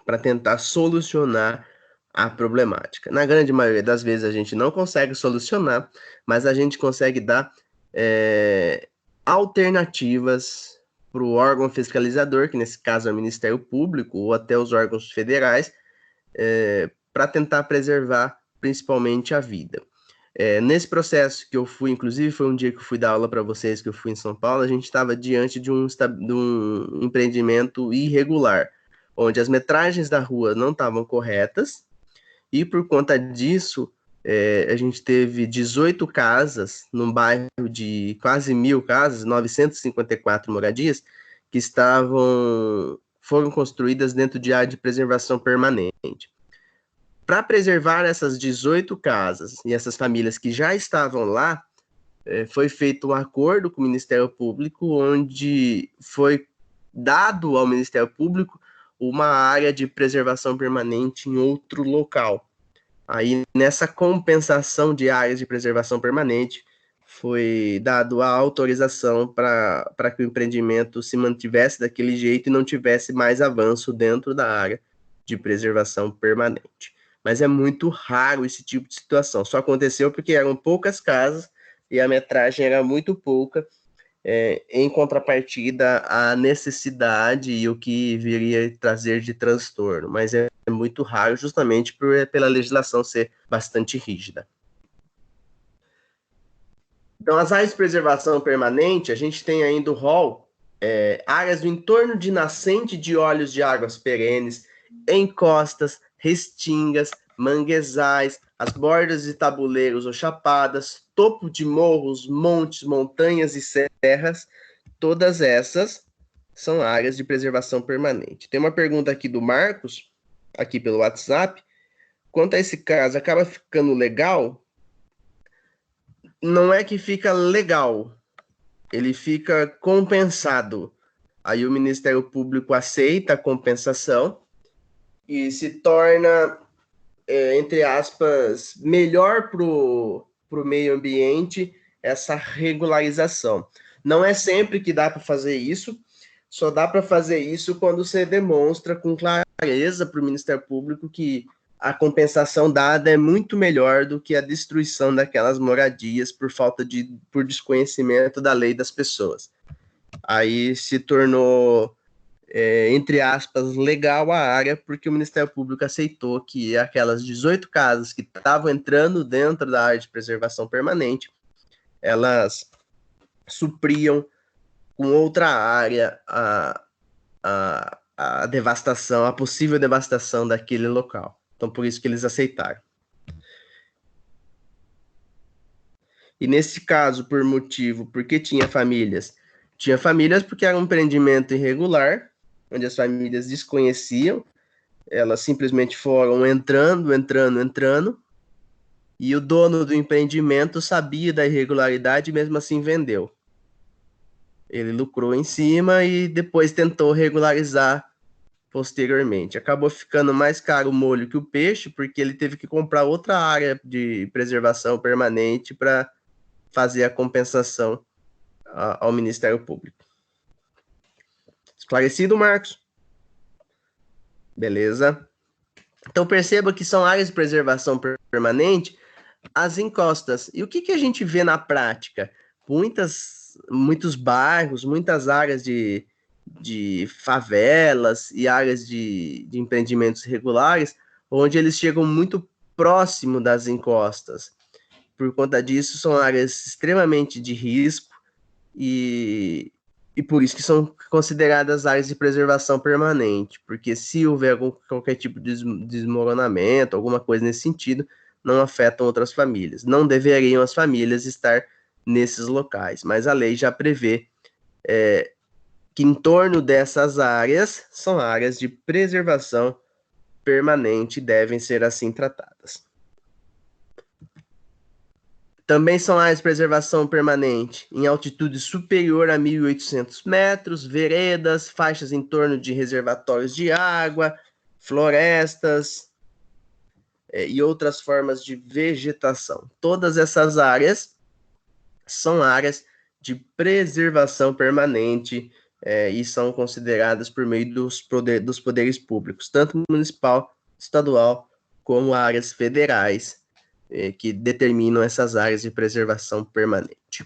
para tentar solucionar a problemática. Na grande maioria das vezes a gente não consegue solucionar, mas a gente consegue dar alternativas para o órgão fiscalizador, que nesse caso é o Ministério Público, ou até os órgãos federais, para tentar preservar principalmente a vida. Nesse processo que eu fui, inclusive foi um dia que eu fui dar aula para vocês, que eu fui em São Paulo, a gente estava diante de um empreendimento irregular, onde as metragens da rua não estavam corretas, e por conta disso, a gente teve 18 casas, num bairro de quase 1.000 casas, 954 moradias, que foram construídas dentro de área de preservação permanente. Para preservar essas 18 casas e essas famílias que já estavam lá, foi feito um acordo com o Ministério Público, onde foi dado ao Ministério Público uma área de preservação permanente em outro local. Aí, nessa compensação de áreas de preservação permanente, foi dado a autorização para que o empreendimento se mantivesse daquele jeito e não tivesse mais avanço dentro da área de preservação permanente. Mas é muito raro esse tipo de situação. Só aconteceu porque eram poucas casas e a metragem era muito pouca, em contrapartida à necessidade e o que viria trazer de transtorno, mas é muito raro justamente pela legislação ser bastante rígida. Então, as áreas de preservação permanente, a gente tem ainda o rol, áreas do entorno de nascente de olhos de águas perenes, encostas, restingas, manguezais, as bordas de tabuleiros ou chapadas, topo de morros, montes, montanhas e serras, todas essas são áreas de preservação permanente. Tem uma pergunta aqui do Marcos, aqui pelo WhatsApp. Quanto a esse caso, acaba ficando legal? Não é que fica legal, ele fica compensado. Aí o Ministério Público aceita a compensação e se torna, entre aspas, melhor para o meio ambiente essa regularização. Não é sempre que dá para fazer isso, só dá para fazer isso quando você demonstra com clareza para o Ministério Público que a compensação dada é muito melhor do que a destruição daquelas moradias por desconhecimento da lei das pessoas. Aí se tornou, entre aspas, legal a área, porque o Ministério Público aceitou que aquelas 18 casas que estavam entrando dentro da área de preservação permanente, elas supriam com outra área a devastação, a possível devastação daquele local. Então, por isso que eles aceitaram. E nesse caso, porque tinha famílias? Tinha famílias porque era um empreendimento irregular, onde as famílias desconheciam, elas simplesmente foram entrando, e o dono do empreendimento sabia da irregularidade e mesmo assim vendeu. Ele lucrou em cima e depois tentou regularizar posteriormente. Acabou ficando mais caro o molho que o peixe, porque ele teve que comprar outra área de preservação permanente para fazer a compensação ao Ministério Público. Esclarecido, Marcos? Beleza. Então perceba que são áreas de preservação permanente as encostas. E o que a gente vê na prática? Muitos bairros, muitas áreas de favelas e áreas de empreendimentos regulares, onde eles chegam muito próximo das encostas. Por conta disso, são áreas extremamente de risco e por isso que são consideradas áreas de preservação permanente, porque se houver qualquer tipo de desmoronamento, alguma coisa nesse sentido, não afetam outras famílias. Não deveriam as famílias estar nesses locais, mas a lei já prevê que em torno dessas áreas são áreas de preservação permanente e devem ser assim tratadas. Também são áreas de preservação permanente em altitude superior a 1.800 metros, veredas, faixas em torno de reservatórios de água, florestas e outras formas de vegetação. Todas essas áreas são áreas de preservação permanente e são consideradas por meio dos poderes públicos, tanto municipal, estadual, como áreas federais, que determinam essas áreas de preservação permanente.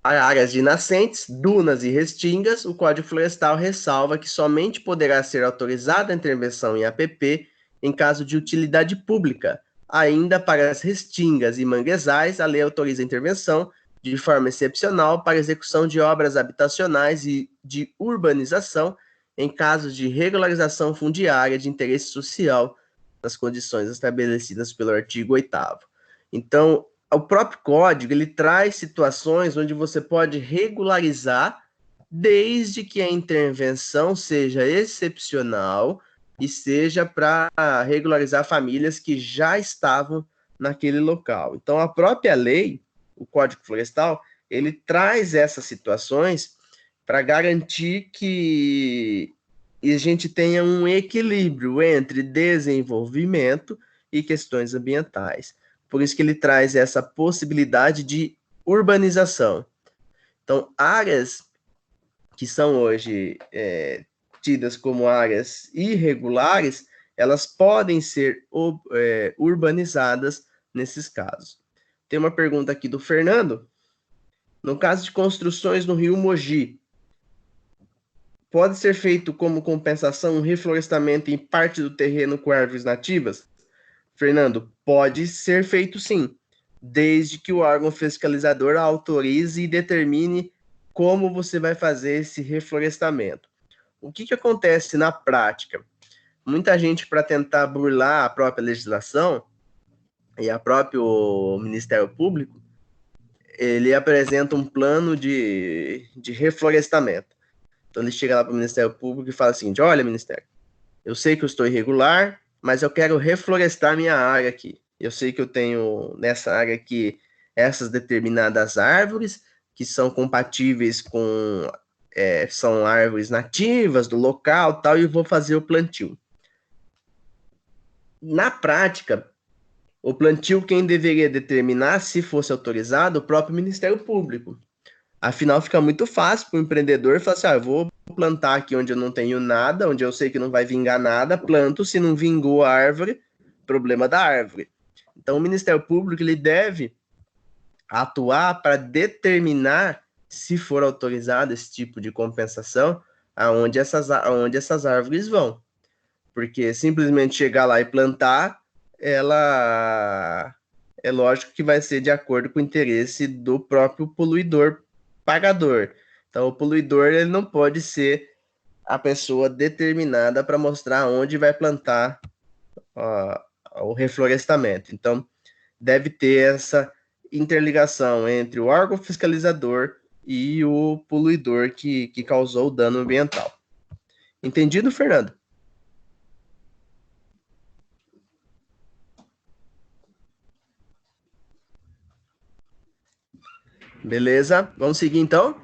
Para áreas de nascentes, dunas e restingas, o Código Florestal ressalva que somente poderá ser autorizada a intervenção em APP em caso de utilidade pública. Ainda para as restingas e manguezais, a lei autoriza a intervenção de forma excepcional para execução de obras habitacionais e de urbanização em casos de regularização fundiária de interesse social nas condições estabelecidas pelo artigo 8º. Então, o próprio código, ele traz situações onde você pode regularizar desde que a intervenção seja excepcional e seja para regularizar famílias que já estavam naquele local. Então, a própria lei, o Código Florestal, ele traz essas situações para garantir que a gente tenha um equilíbrio entre desenvolvimento e questões ambientais. Por isso que ele traz essa possibilidade de urbanização. Então, áreas que são hoje tidas como áreas irregulares, elas podem ser urbanizadas nesses casos. Tem uma pergunta aqui do Fernando. No caso de construções no rio Mogi, pode ser feito como compensação um reflorestamento em parte do terreno com árvores nativas? Fernando, pode ser feito sim, desde que o órgão fiscalizador autorize e determine como você vai fazer esse reflorestamento. O que acontece na prática? Muita gente, para tentar burlar a própria legislação e a próprio Ministério Público, ele apresenta um plano de reflorestamento. Então ele chega lá para o Ministério Público e fala assim, olha, Ministério, eu sei que eu estou irregular, mas eu quero reflorestar minha área aqui. Eu sei que eu tenho nessa área aqui essas determinadas árvores que são compatíveis com... são árvores nativas do local, tal, e vou fazer o plantio. Na prática, o plantio quem deveria determinar, se fosse autorizado, o próprio Ministério Público. Afinal, fica muito fácil para o empreendedor falar assim, eu vou plantar aqui onde eu não tenho nada, onde eu sei que não vai vingar nada, planto, se não vingou a árvore, problema da árvore. Então, o Ministério Público ele deve atuar para determinar, se for autorizado esse tipo de compensação, aonde essas árvores vão. Porque simplesmente chegar lá e plantar, ela é lógico que vai ser de acordo com o interesse do próprio poluidor pagador. Então, o poluidor ele não pode ser a pessoa determinada para mostrar onde vai plantar o reflorestamento. Então, deve ter essa interligação entre o órgão fiscalizador e o poluidor que causou o dano ambiental. Entendido, Fernando? Beleza, vamos seguir então?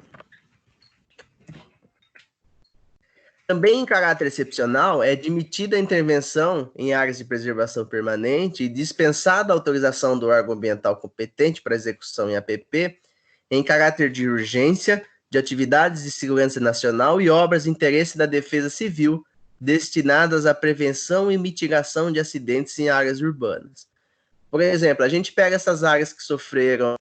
Também em caráter excepcional, é admitida a intervenção em áreas de preservação permanente e dispensada a autorização do órgão ambiental competente para execução em APP, em caráter de urgência, de atividades de segurança nacional e obras de interesse da defesa civil, destinadas à prevenção e mitigação de acidentes em áreas urbanas. Por exemplo, a gente pega essas áreas que sofreram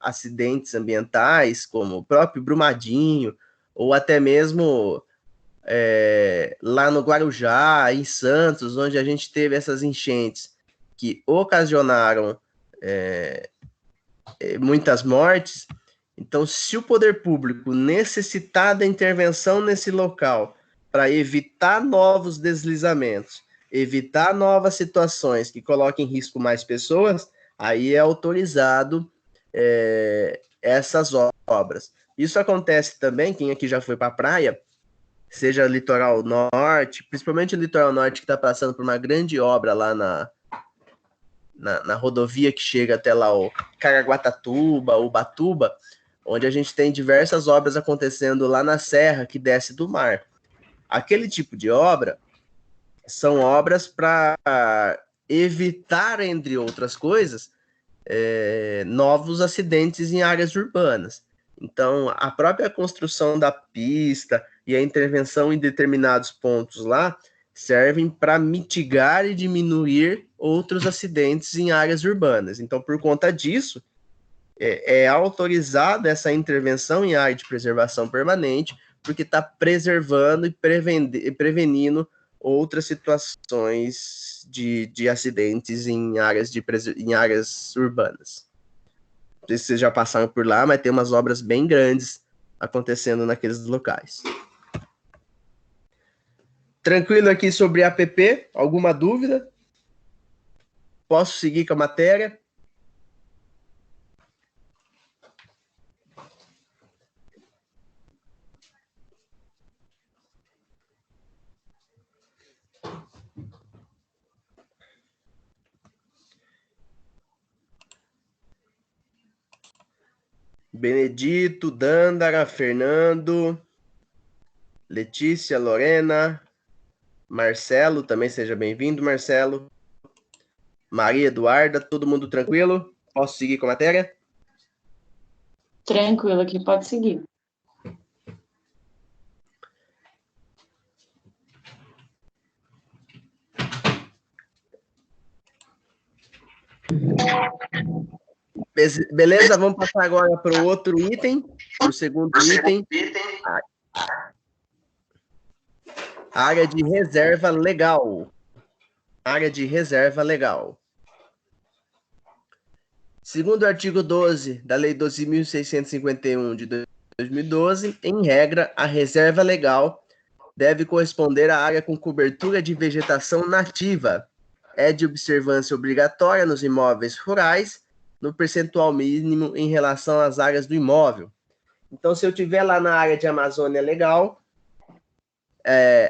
acidentes ambientais, como o próprio Brumadinho, ou até mesmo lá no Guarujá, em Santos, onde a gente teve essas enchentes que ocasionaram muitas mortes. Então, se o poder público necessitar da intervenção nesse local para evitar novos deslizamentos, evitar novas situações que coloquem em risco mais pessoas, aí é autorizado essas obras. Isso acontece também, quem aqui já foi para a praia, seja litoral norte, principalmente o litoral norte que está passando por uma grande obra lá na rodovia que chega até lá o Caraguatatuba, Ubatuba, onde a gente tem diversas obras acontecendo lá na serra que desce do mar. Aquele tipo de obra são obras para evitar, entre outras coisas, novos acidentes em áreas urbanas. Então, a própria construção da pista e a intervenção em determinados pontos lá servem para mitigar e diminuir outros acidentes em áreas urbanas. Então, por conta disso, é autorizada essa intervenção em área de preservação permanente, porque está preservando e prevenindo outras situações de acidentes em áreas urbanas. Não sei se vocês já passaram por lá, mas tem umas obras bem grandes acontecendo naqueles locais. Tranquilo aqui sobre APP? Alguma dúvida? Posso seguir com a matéria? Benedito, Dândara, Fernando, Letícia, Lorena, Marcelo, também seja bem-vindo, Marcelo. Maria Eduarda, todo mundo tranquilo? Posso seguir com a matéria? Tranquilo, aqui pode seguir. Beleza, vamos passar agora para o outro item, o segundo item. Área de reserva legal. Área de reserva legal. Segundo o artigo 12 da Lei 12.651 de 2012, em regra, a reserva legal deve corresponder à área com cobertura de vegetação nativa. É de observância obrigatória nos imóveis rurais, no percentual mínimo em relação às áreas do imóvel. Então, se eu tiver lá na área de Amazônia legal,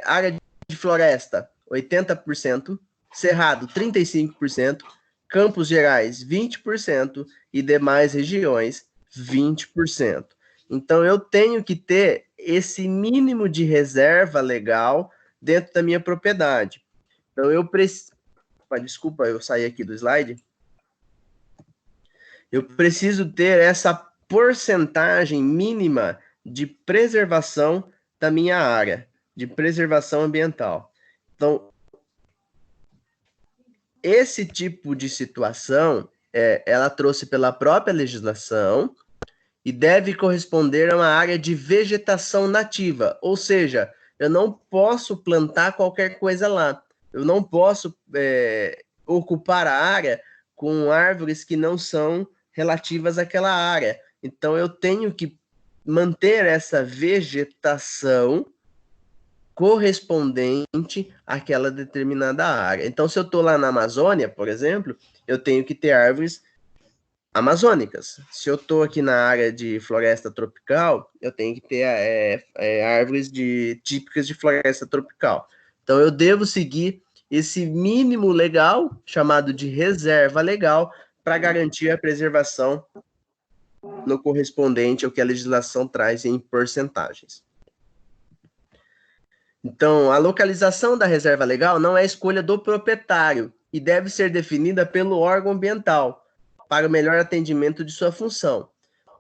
área de floresta, 80%, cerrado, 35%, Campos Gerais, 20%, e demais regiões, 20%. Então, eu tenho que ter esse mínimo de reserva legal dentro da minha propriedade. Então, eu preciso... Desculpa, eu saí aqui do slide. Eu preciso ter essa porcentagem mínima de preservação da minha área, de preservação ambiental. Então, esse tipo de situação, ela trouxe pela própria legislação e deve corresponder a uma área de vegetação nativa, ou seja, eu não posso plantar qualquer coisa lá, eu não posso ocupar a área com árvores que não são relativas àquela área. Então, eu tenho que manter essa vegetação correspondente àquela determinada área. Então, se eu estou lá na Amazônia, por exemplo, eu tenho que ter árvores amazônicas. Se eu estou aqui na área de floresta tropical, eu tenho que ter árvores típicas de floresta tropical. Então, eu devo seguir esse mínimo legal, chamado de reserva legal, para garantir a preservação no correspondente ao que a legislação traz em porcentagens. Então, a localização da reserva legal não é escolha do proprietário e deve ser definida pelo órgão ambiental para o melhor atendimento de sua função,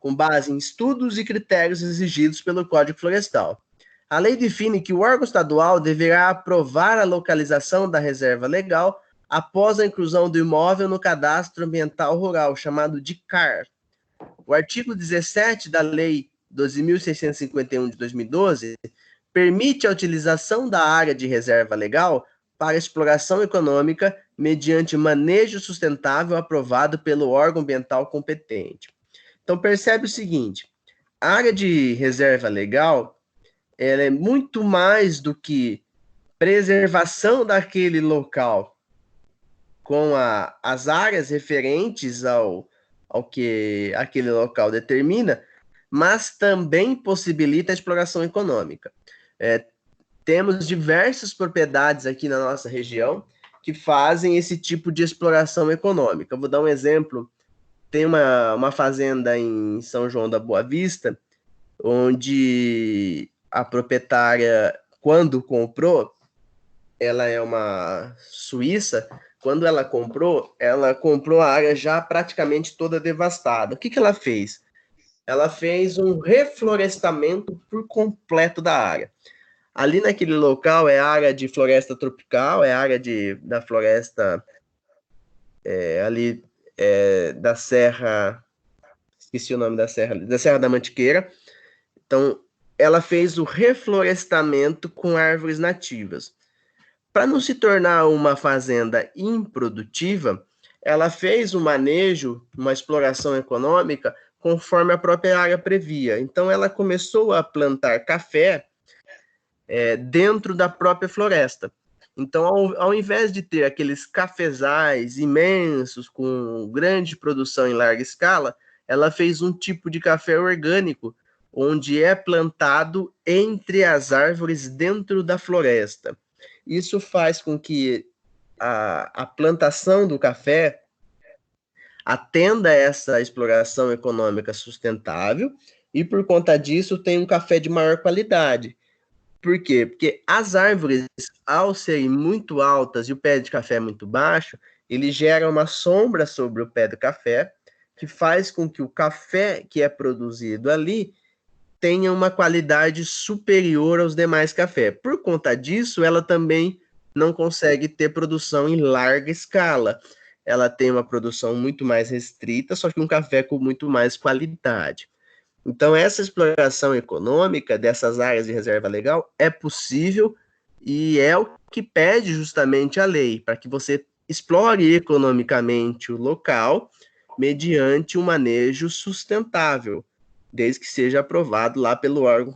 com base em estudos e critérios exigidos pelo Código Florestal. A lei define que o órgão estadual deverá aprovar a localização da reserva legal após a inclusão do imóvel no Cadastro Ambiental Rural, chamado de CAR. O artigo 17 da Lei 12.651 de 2012 permite a utilização da área de reserva legal para exploração econômica mediante manejo sustentável aprovado pelo órgão ambiental competente. Então, percebe o seguinte, a área de reserva legal, ela é muito mais do que preservação daquele local com as áreas referentes ao que aquele local determina, mas também possibilita a exploração econômica. Temos diversas propriedades aqui na nossa região que fazem esse tipo de exploração econômica. Eu vou dar um exemplo. Tem uma fazenda em São João da Boa Vista, onde a proprietária, quando comprou, ela é uma suíça, quando ela comprou a área já praticamente toda devastada. O que ela fez? Ela fez um reflorestamento por completo da área. Ali naquele local é área de floresta tropical, é área da floresta da Serra, esqueci o nome da Serra da Mantiqueira. Então, ela fez o reflorestamento com árvores nativas. Para não se tornar uma fazenda improdutiva, ela fez um manejo, uma exploração econômica, conforme a própria área previa. Então, ela começou a plantar café dentro da própria floresta. Então, ao invés de ter aqueles cafezais imensos, com grande produção em larga escala, ela fez um tipo de café orgânico, onde é plantado entre as árvores dentro da floresta. Isso faz com que a plantação do café atenda a essa exploração econômica sustentável e, por conta disso, tem um café de maior qualidade. Por quê? Porque as árvores, ao serem muito altas e o pé de café muito baixo, ele gera uma sombra sobre o pé do café, que faz com que o café que é produzido ali tenha uma qualidade superior aos demais cafés. Por conta disso, ela também não consegue ter produção em larga escala. ela tem uma produção muito mais restrita, só que um café com muito mais qualidade. Então, essa exploração econômica dessas áreas de reserva legal é possível e é o que pede justamente a lei, para que você explore economicamente o local mediante um manejo sustentável, desde que seja aprovado lá pelo órgão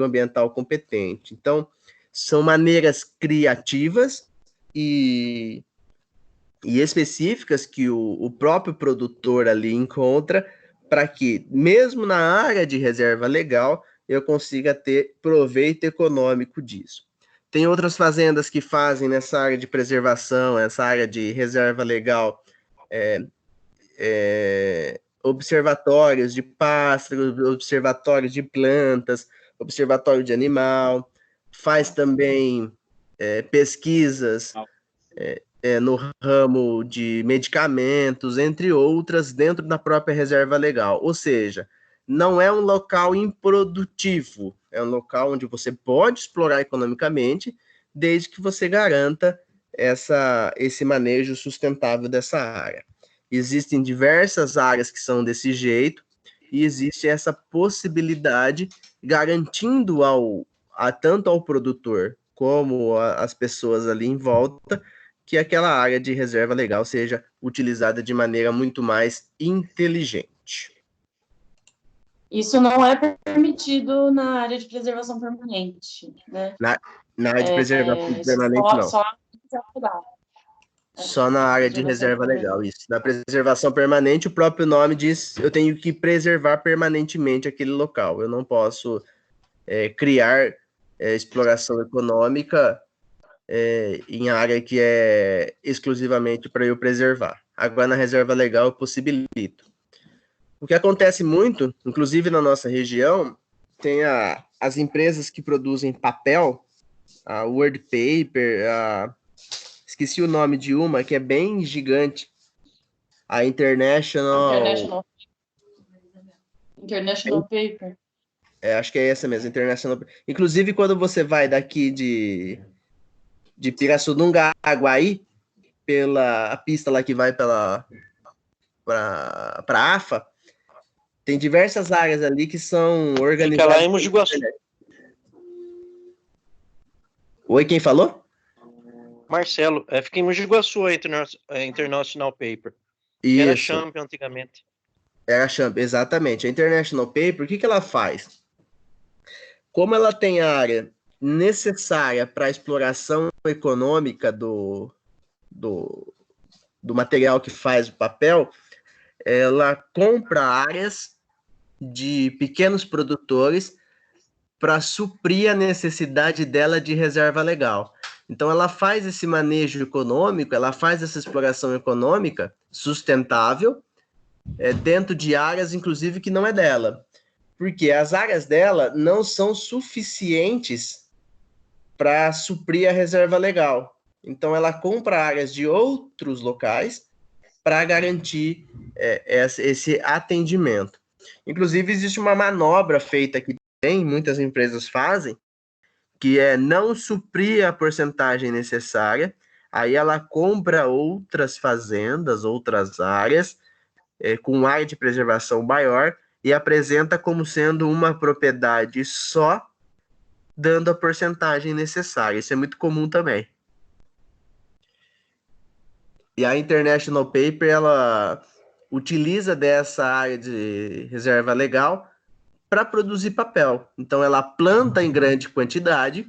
ambiental competente. Então, são maneiras criativas e específicas que o próprio produtor ali encontra para que, mesmo na área de reserva legal, eu consiga ter proveito econômico disso. Tem outras fazendas que fazem nessa área de preservação, essa área de reserva legal, observatórios de pássaros, observatórios de plantas, observatório de animal, faz também pesquisas no ramo de medicamentos, entre outras, dentro da própria reserva legal. Ou seja, não é um local improdutivo, é um local onde você pode explorar economicamente, desde que você garanta esse manejo sustentável dessa área. Existem diversas áreas que são desse jeito, e existe essa possibilidade, garantindo tanto ao produtor como às pessoas ali em volta, que aquela área de reserva legal seja utilizada de maneira muito mais inteligente. Isso não é permitido na área de preservação permanente, né? Na área de preservação permanente, não. Só na área de reserva legal, isso. Na preservação permanente, o próprio nome diz, eu tenho que preservar permanentemente aquele local. Eu não posso criar exploração econômica em área que é exclusivamente para eu preservar. Agora, na reserva legal, eu possibilito. O que acontece muito, inclusive na nossa região, tem as empresas que produzem papel, a Word Paper, esqueci o nome de uma, que é bem gigante, a International Paper. Acho que é essa mesmo, International. Inclusive, quando você vai daqui de Pirassununga a Aguaí, pela pista lá que vai para a AFA, tem diversas áreas ali que são organizadas. Fica lá em Mogi Guaçu. Oi, quem falou? Marcelo, fica em Mogi Guaçu, a International Paper. Isso. Era Champion antigamente. Era Champion, exatamente. A International Paper, o que ela faz? Como ela tem a área necessária para a exploração econômica do material que faz o papel, ela compra áreas de pequenos produtores para suprir a necessidade dela de reserva legal. Então, ela faz esse manejo econômico, ela faz essa exploração econômica sustentável, dentro de áreas, inclusive, que não é dela. Porque as áreas dela não são suficientes para suprir a reserva legal. Então, ela compra áreas de outros locais para garantir esse atendimento. Inclusive, existe uma manobra feita que muitas empresas fazem, que é não suprir a porcentagem necessária, aí ela compra outras fazendas, outras áreas, com área de preservação maior, e apresenta como sendo uma propriedade só, dando a porcentagem necessária. Isso é muito comum também. E a International Paper, ela utiliza dessa área de reserva legal para produzir papel. Então, ela planta em grande quantidade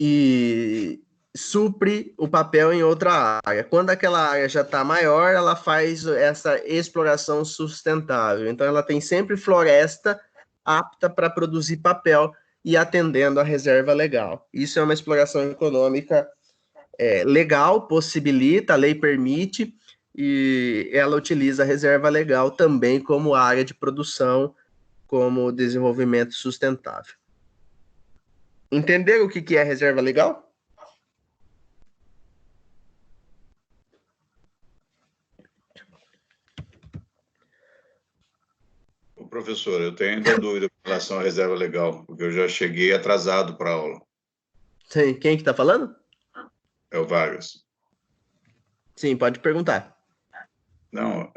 e supre o papel em outra área. Quando aquela área já está maior, ela faz essa exploração sustentável. Então, ela tem sempre floresta apta para produzir papel e atendendo a reserva legal. Isso é uma exploração econômica legal, possibilita, a lei permite, e ela utiliza a reserva legal também como área de produção, como desenvolvimento sustentável. Entenderam o que é reserva legal? Professor, eu tenho ainda dúvida com relação à reserva legal, porque eu já cheguei atrasado para a aula. Sim. Quem que está falando? É o Vargas. Sim, pode perguntar. Não,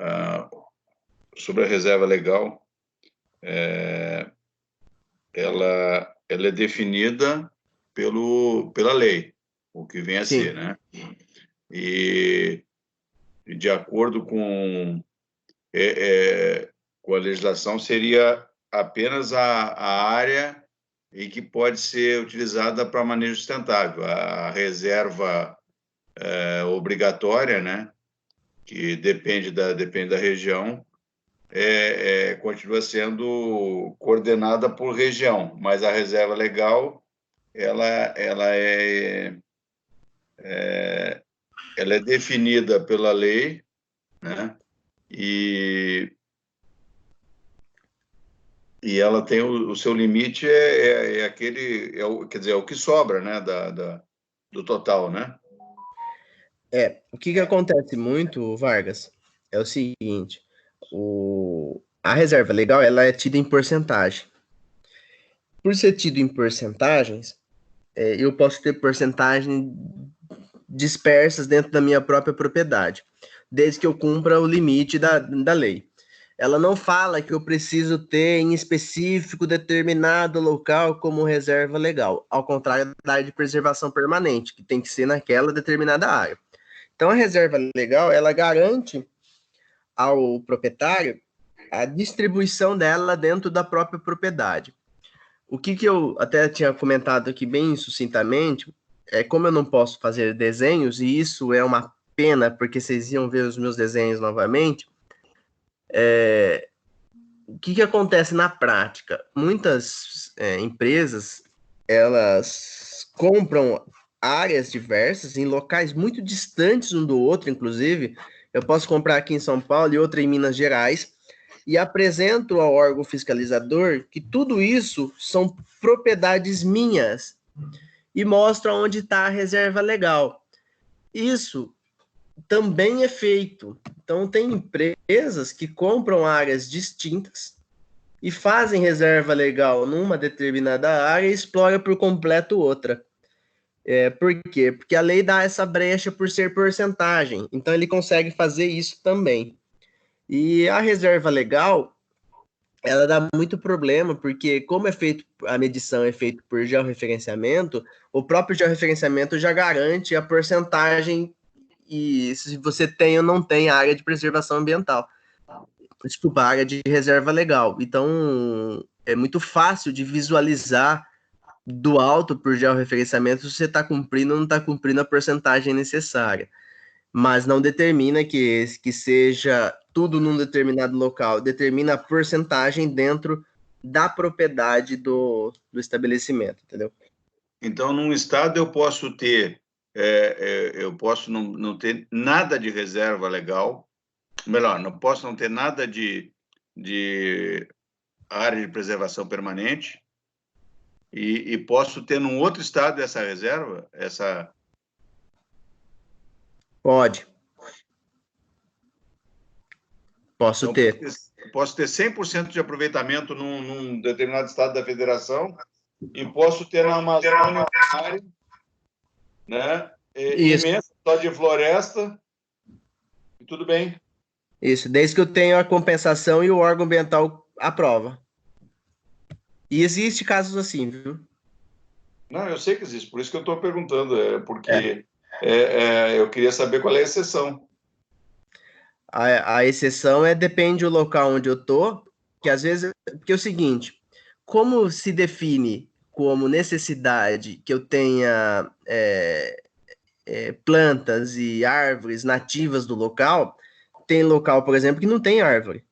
sobre a reserva legal, ela é definida pela lei, o que vem a Sim. ser, né? E de acordo com a legislação, seria apenas a área e que pode ser utilizada para manejo sustentável. A reserva obrigatória, né, que depende da região, continua sendo coordenada por região, mas a reserva legal ela é definida pela lei, né? E ela tem o seu limite aquele, quer dizer, é o que sobra, né, do total, né? O que acontece muito, Vargas, é o seguinte, a reserva legal, ela é tida em porcentagem. Por ser tido em porcentagens, eu posso ter porcentagens dispersas dentro da minha própria propriedade, desde que eu cumpra o limite da lei. Ela não fala que eu preciso ter em específico determinado local como reserva legal, ao contrário da área de preservação permanente, que tem que ser naquela determinada área. Então, a reserva legal, ela garante ao proprietário a distribuição dela dentro da própria propriedade. O que eu até tinha comentado aqui bem sucintamente, como eu não posso fazer desenhos, e isso é uma pena, porque vocês iam ver os meus desenhos novamente, o que acontece na prática? Muitas empresas, elas compram áreas diversas em locais muito distantes um do outro, inclusive. Eu posso comprar aqui em São Paulo e outra em Minas Gerais, e apresento ao órgão fiscalizador que tudo isso são propriedades minhas e mostro onde está a reserva legal. Isso também é feito. Então, tem empresas que compram áreas distintas e fazem reserva legal numa determinada área e explora por completo outra. Por quê? Porque a lei dá essa brecha por ser porcentagem. Então, ele consegue fazer isso também. E a reserva legal, ela dá muito problema, porque como a medição é feita por georreferenciamento, o próprio georreferenciamento já garante a porcentagem e se você tem ou não tem área de preservação ambiental. Desculpa, área de reserva legal. Então, é muito fácil de visualizar do alto por georreferenciamento se você está cumprindo ou não está cumprindo a porcentagem necessária. Mas não determina que seja tudo num determinado local, determina a porcentagem dentro da propriedade do estabelecimento, entendeu? Então, num estado eu posso ter, eu posso não ter nada de reserva legal, melhor, não posso não ter nada de área de preservação permanente e posso ter num outro estado essa reserva, Pode. Posso então, ter. Posso ter 100% de aproveitamento num determinado estado da federação e posso ter na Amazônia uma área, né, imensa, só de floresta, e tudo bem. Isso, desde que eu tenha a compensação e o órgão ambiental aprova. E existe casos assim, viu? Não, eu sei que existe, por isso que eu estou perguntando, porque eu queria saber qual é a exceção. A exceção depende do local onde eu tô, que às vezes, porque é o seguinte, como se define como necessidade que eu tenha plantas e árvores nativas do local, tem local, por exemplo, que não tem árvore.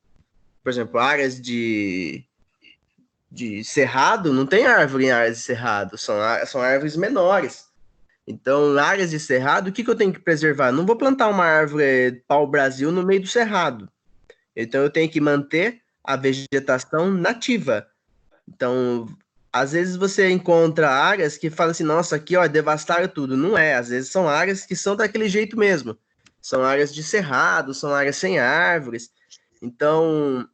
Por exemplo, áreas de cerrado, não tem árvore em áreas de cerrado, são árvores menores. Então, áreas de cerrado, o que eu tenho que preservar? Não vou plantar uma árvore pau-brasil no meio do cerrado. Então, eu tenho que manter a vegetação nativa. Então, às vezes você encontra áreas que falam assim, nossa, aqui, ó, devastaram tudo. Não é, às vezes são áreas que são daquele jeito mesmo. São áreas de cerrado, são áreas sem árvores. Então,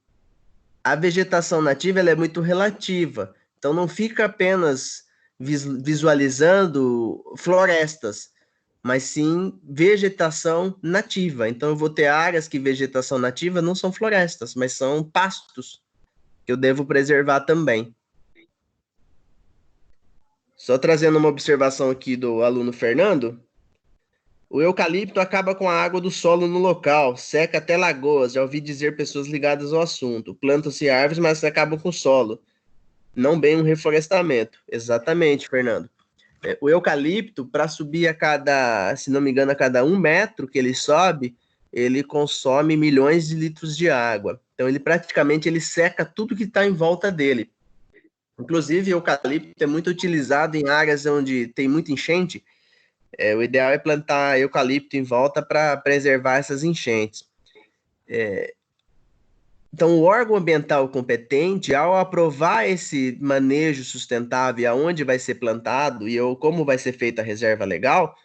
a vegetação nativa ela é muito relativa. Então, não fica apenas visualizando florestas, mas sim vegetação nativa. Então, eu vou ter áreas que vegetação nativa não são florestas, mas são pastos, que eu devo preservar também. Só trazendo uma observação aqui do aluno Fernando, o eucalipto acaba com a água do solo no local, seca até lagoas. Já ouvi dizer pessoas ligadas ao assunto. Plantam-se árvores, mas acabam com o solo. Não bem um reflorestamento. Exatamente, Fernando. O eucalipto, para subir a cada, se não me engano, a cada 1 metro que ele sobe, ele consome milhões de litros de água. Então, ele praticamente ele seca tudo que está em volta dele. Inclusive, o eucalipto é muito utilizado em áreas onde tem muita enchente. O ideal é plantar eucalipto em volta para preservar essas enchentes. Então, o órgão ambiental competente, ao aprovar esse manejo sustentável, aonde vai ser plantado e como vai ser feita a reserva legal,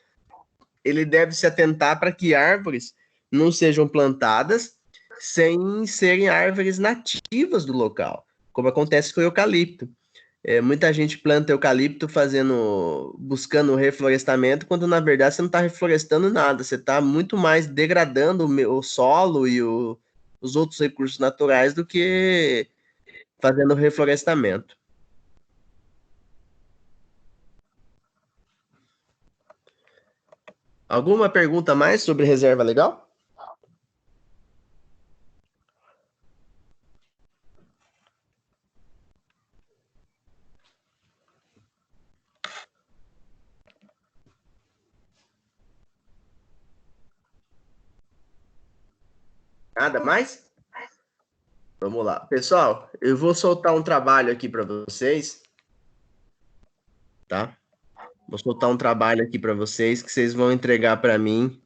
ele deve se atentar para que árvores não sejam plantadas sem serem árvores nativas do local, como acontece com o eucalipto. Muita gente planta eucalipto buscando reflorestamento, quando na verdade você não está reflorestando nada, você está muito mais degradando o solo e os outros recursos naturais do que fazendo reflorestamento. Alguma pergunta mais sobre reserva legal? Nada mais? Vamos lá. Pessoal, eu vou soltar um trabalho aqui para vocês. Tá? Vou soltar um trabalho aqui para vocês que vocês vão entregar para mim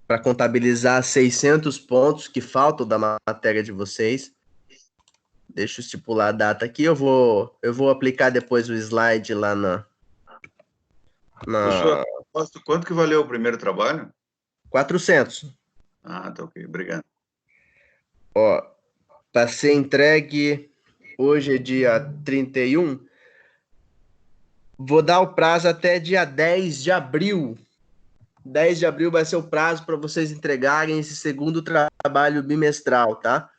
para contabilizar 600 pontos que faltam da matéria de vocês. Deixa eu estipular a data aqui. Eu vou aplicar depois o slide lá Professor, quanto que valeu o primeiro trabalho? 400. Ah, tá ok. Obrigado. Ó, para ser entregue, hoje é dia 31. Vou dar o prazo até dia 10 de abril. 10 de abril vai ser o prazo para vocês entregarem esse segundo trabalho bimestral, tá?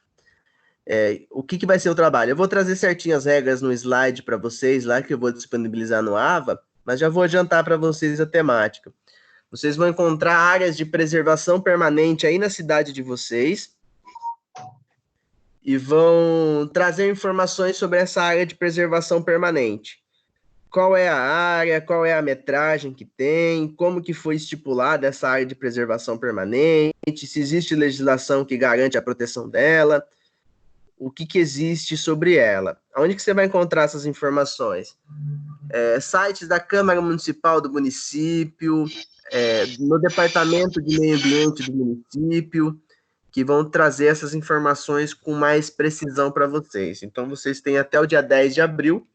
O que vai ser o trabalho? Eu vou trazer certinho as regras no slide para vocês lá, que eu vou disponibilizar no AVA, mas já vou adiantar para vocês a temática. Vocês vão encontrar áreas de preservação permanente aí na cidade de vocês e vão trazer informações sobre essa área de preservação permanente. Qual é a área, qual é a metragem que tem, como que foi estipulada essa área de preservação permanente, se existe legislação que garante a proteção dela, o que existe sobre ela. Onde que você vai encontrar essas informações? Sites da Câmara Municipal do município, no Departamento de Meio Ambiente do município, que vão trazer essas informações com mais precisão para vocês. Então, vocês têm até o dia 10 de abril.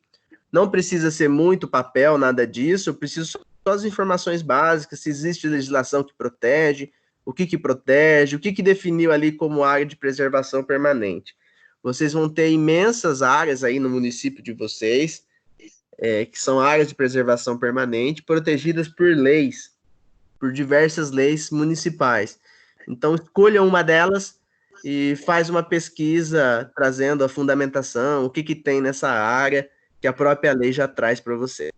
Não precisa ser muito papel, nada disso. Eu preciso só as informações básicas, se existe legislação que protege, o que protege, o que definiu ali como área de preservação permanente. Vocês vão ter imensas áreas aí no município de vocês, que são áreas de preservação permanente, protegidas por leis, por diversas leis municipais. Então, escolha uma delas e faz uma pesquisa trazendo a fundamentação, o que tem nessa área, que a própria lei já traz para vocês.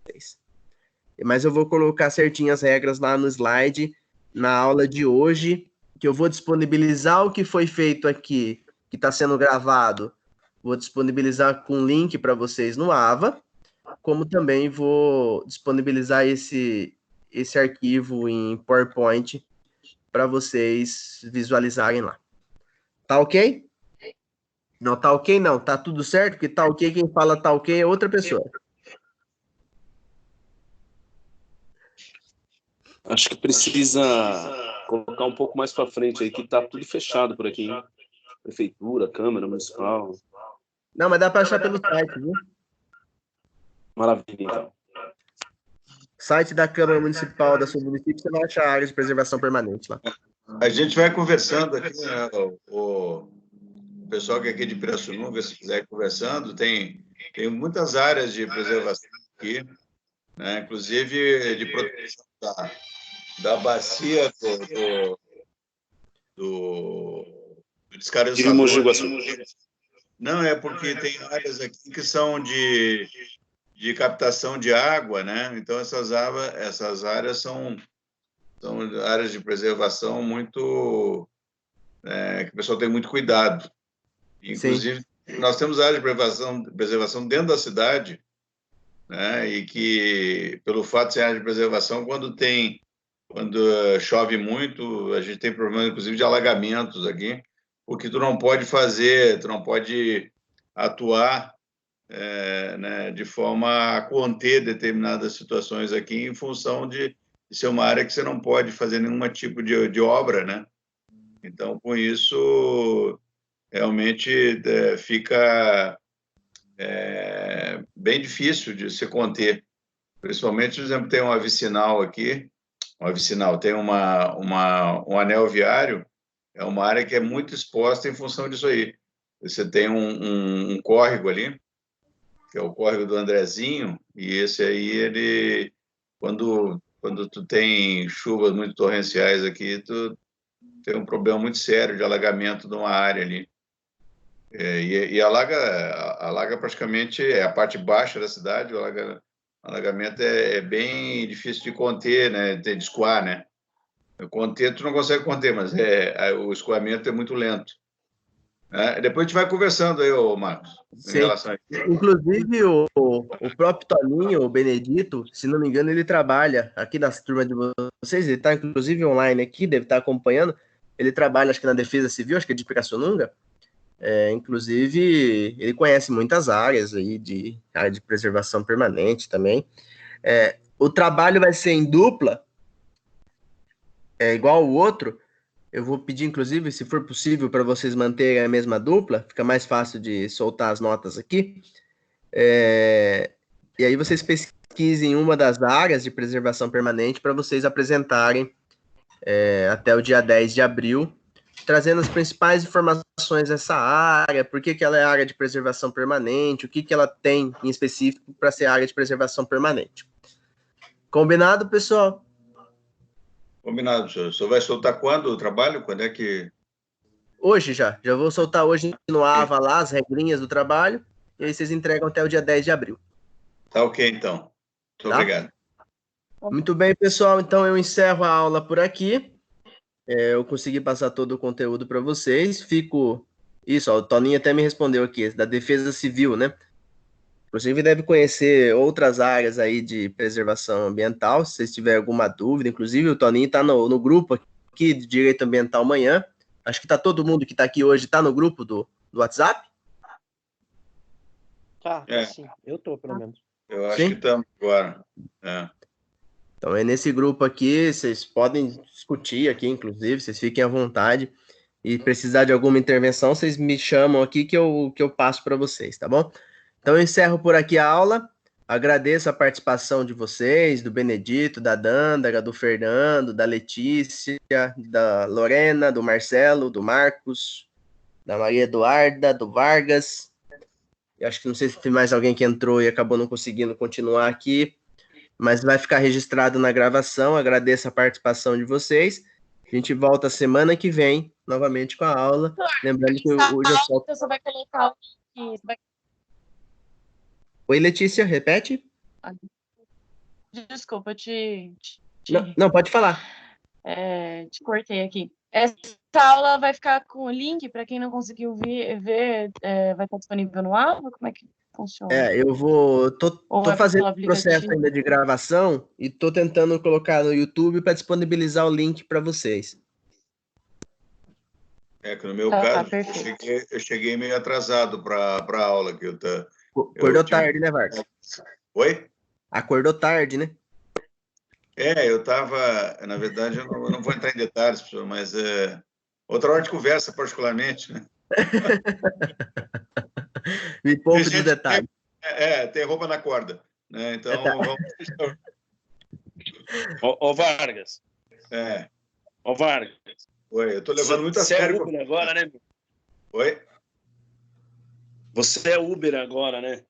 Mas eu vou colocar certinho as regras lá no slide, na aula de hoje, que eu vou disponibilizar o que foi feito aqui, que está sendo gravado, vou disponibilizar com link para vocês no AVA, como também vou disponibilizar esse arquivo em PowerPoint para vocês visualizarem lá. Tá ok? Não tá ok, não. Tá tudo certo? Porque tá ok, quem fala tá ok é outra pessoa. Acho que precisa colocar um pouco mais para frente aí, que tá tudo fechado por aqui, hein? Prefeitura, Câmara Municipal. Não, mas dá para achar pelo site, viu? Maravilha, então. Site da Câmara Municipal da sua município, você vai achar áreas de preservação permanente lá. A gente vai conversando aqui, né, o pessoal que é aqui de Pirassununga, se quiser ir conversando, tem muitas áreas de preservação aqui, né, inclusive de proteção da bacia do De descaracterizador. Mogi Guaçu. Não, é porque tem áreas aqui que são de captação de água, né? Então, essas áreas são áreas de preservação muito... que o pessoal tem muito cuidado. Inclusive, nós temos áreas de preservação dentro da cidade, né? E que, pelo fato de ser área de preservação, quando chove muito, a gente tem problema, inclusive, de alagamentos aqui, porque tu não pode atuar né, de forma a conter determinadas situações aqui em função de ser uma área que você não pode fazer nenhum tipo de obra, né? Então, com isso, realmente fica bem difícil de se conter. Principalmente, por exemplo, tem uma vicinal aqui, tem um anel viário, é uma área que é muito exposta em função disso aí. Você tem um córrego ali, que é o córrego do Andrezinho, e esse aí, quando tu tem chuvas muito torrenciais aqui, tu tem um problema muito sério de alagamento de uma área ali. E alaga praticamente a parte baixa da cidade, o alagamento é bem difícil de conter, né, de escoar, né? Conter, tu não consegue conter, mas o escoamento é muito lento. Depois a gente vai conversando aí, Marcos, em Sim. relação a isso. Inclusive, o próprio Toninho, o Benedito, se não me engano, ele trabalha aqui nas turmas de vocês, ele está inclusive online aqui, deve estar acompanhando. Ele trabalha, acho que na Defesa Civil, acho que é de Pirassununga. Inclusive, ele conhece muitas áreas aí de área de preservação permanente também. O trabalho vai ser em dupla, igual o outro. Eu vou pedir, inclusive, se for possível, para vocês manterem a mesma dupla, fica mais fácil de soltar as notas aqui. E aí vocês pesquisem uma das áreas de preservação permanente para vocês apresentarem até o dia 10 de abril, trazendo as principais informações dessa área, por que ela é área de preservação permanente, o que ela tem em específico para ser área de preservação permanente. Combinado, pessoal? Combinado, senhor. O senhor vai soltar quando o trabalho? Quando é que... Hoje já vou soltar hoje no AVA lá as regrinhas do trabalho, e aí vocês entregam até o dia 10 de abril. Tá ok, então. Muito obrigado. Muito bem, pessoal. Então eu encerro a aula por aqui. Eu consegui passar todo o conteúdo para vocês. Isso, ó, o Toninho até me respondeu aqui, da Defesa Civil, né? Inclusive deve conhecer outras áreas aí de preservação ambiental, se vocês tiverem alguma dúvida. Inclusive o Toninho está no grupo aqui de Direito Ambiental amanhã. Acho que todo mundo que está aqui hoje está no grupo do WhatsApp. Tá, sim. Eu tô, pelo menos. Eu acho que estamos agora. Então, nesse grupo aqui, vocês podem discutir aqui, inclusive, vocês fiquem à vontade. E precisar de alguma intervenção, vocês me chamam aqui que eu passo para vocês, tá bom? Então, eu encerro por aqui a aula. Agradeço a participação de vocês, do Benedito, da Dândara, do Fernando, da Letícia, da Lorena, do Marcelo, do Marcos, da Maria Eduarda, do Vargas. Eu acho que não sei se tem mais alguém que entrou e acabou não conseguindo continuar aqui, mas vai ficar registrado na gravação. Agradeço a participação de vocês. A gente volta semana que vem, novamente com a aula. Lembrando que hoje eu solto... Você vai colocar o link. Oi, Letícia, repete. Desculpa, Não, pode falar. Te cortei aqui. Essa aula vai ficar com o link, para quem não conseguiu ver, vai estar disponível no aula? Como é que funciona? Eu tô fazendo o processo ainda de gravação e tô tentando colocar no YouTube para disponibilizar o link para vocês. Que no meu caso, eu cheguei meio atrasado para a aula. Acordou tarde, né, Vargas? Oi? Acordou tarde, né? Eu estava... Na verdade, eu não vou entrar em detalhes, professor, mas outra hora de conversa, particularmente, né? Me poupe dos detalhes. Tem roupa na corda, né? Então, vamos... Ô, Vargas. Ô, Vargas. Oi, eu tô levando muito a Você sério. é Uber agora, né? Oi? Você é Uber agora, né?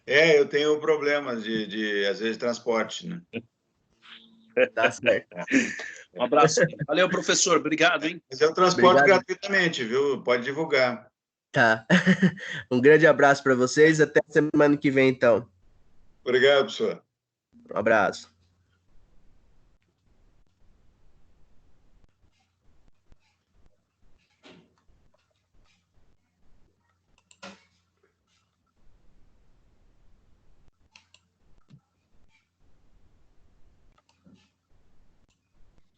Eu tenho problemas de às vezes, transporte, né? Tá certo. Um abraço. Valeu, professor. Obrigado, hein? Mas eu transporto Obrigado. gratuitamente, viu? Pode divulgar. Tá. Um grande abraço para vocês. Até semana que vem, então. Obrigado, professor. Um abraço.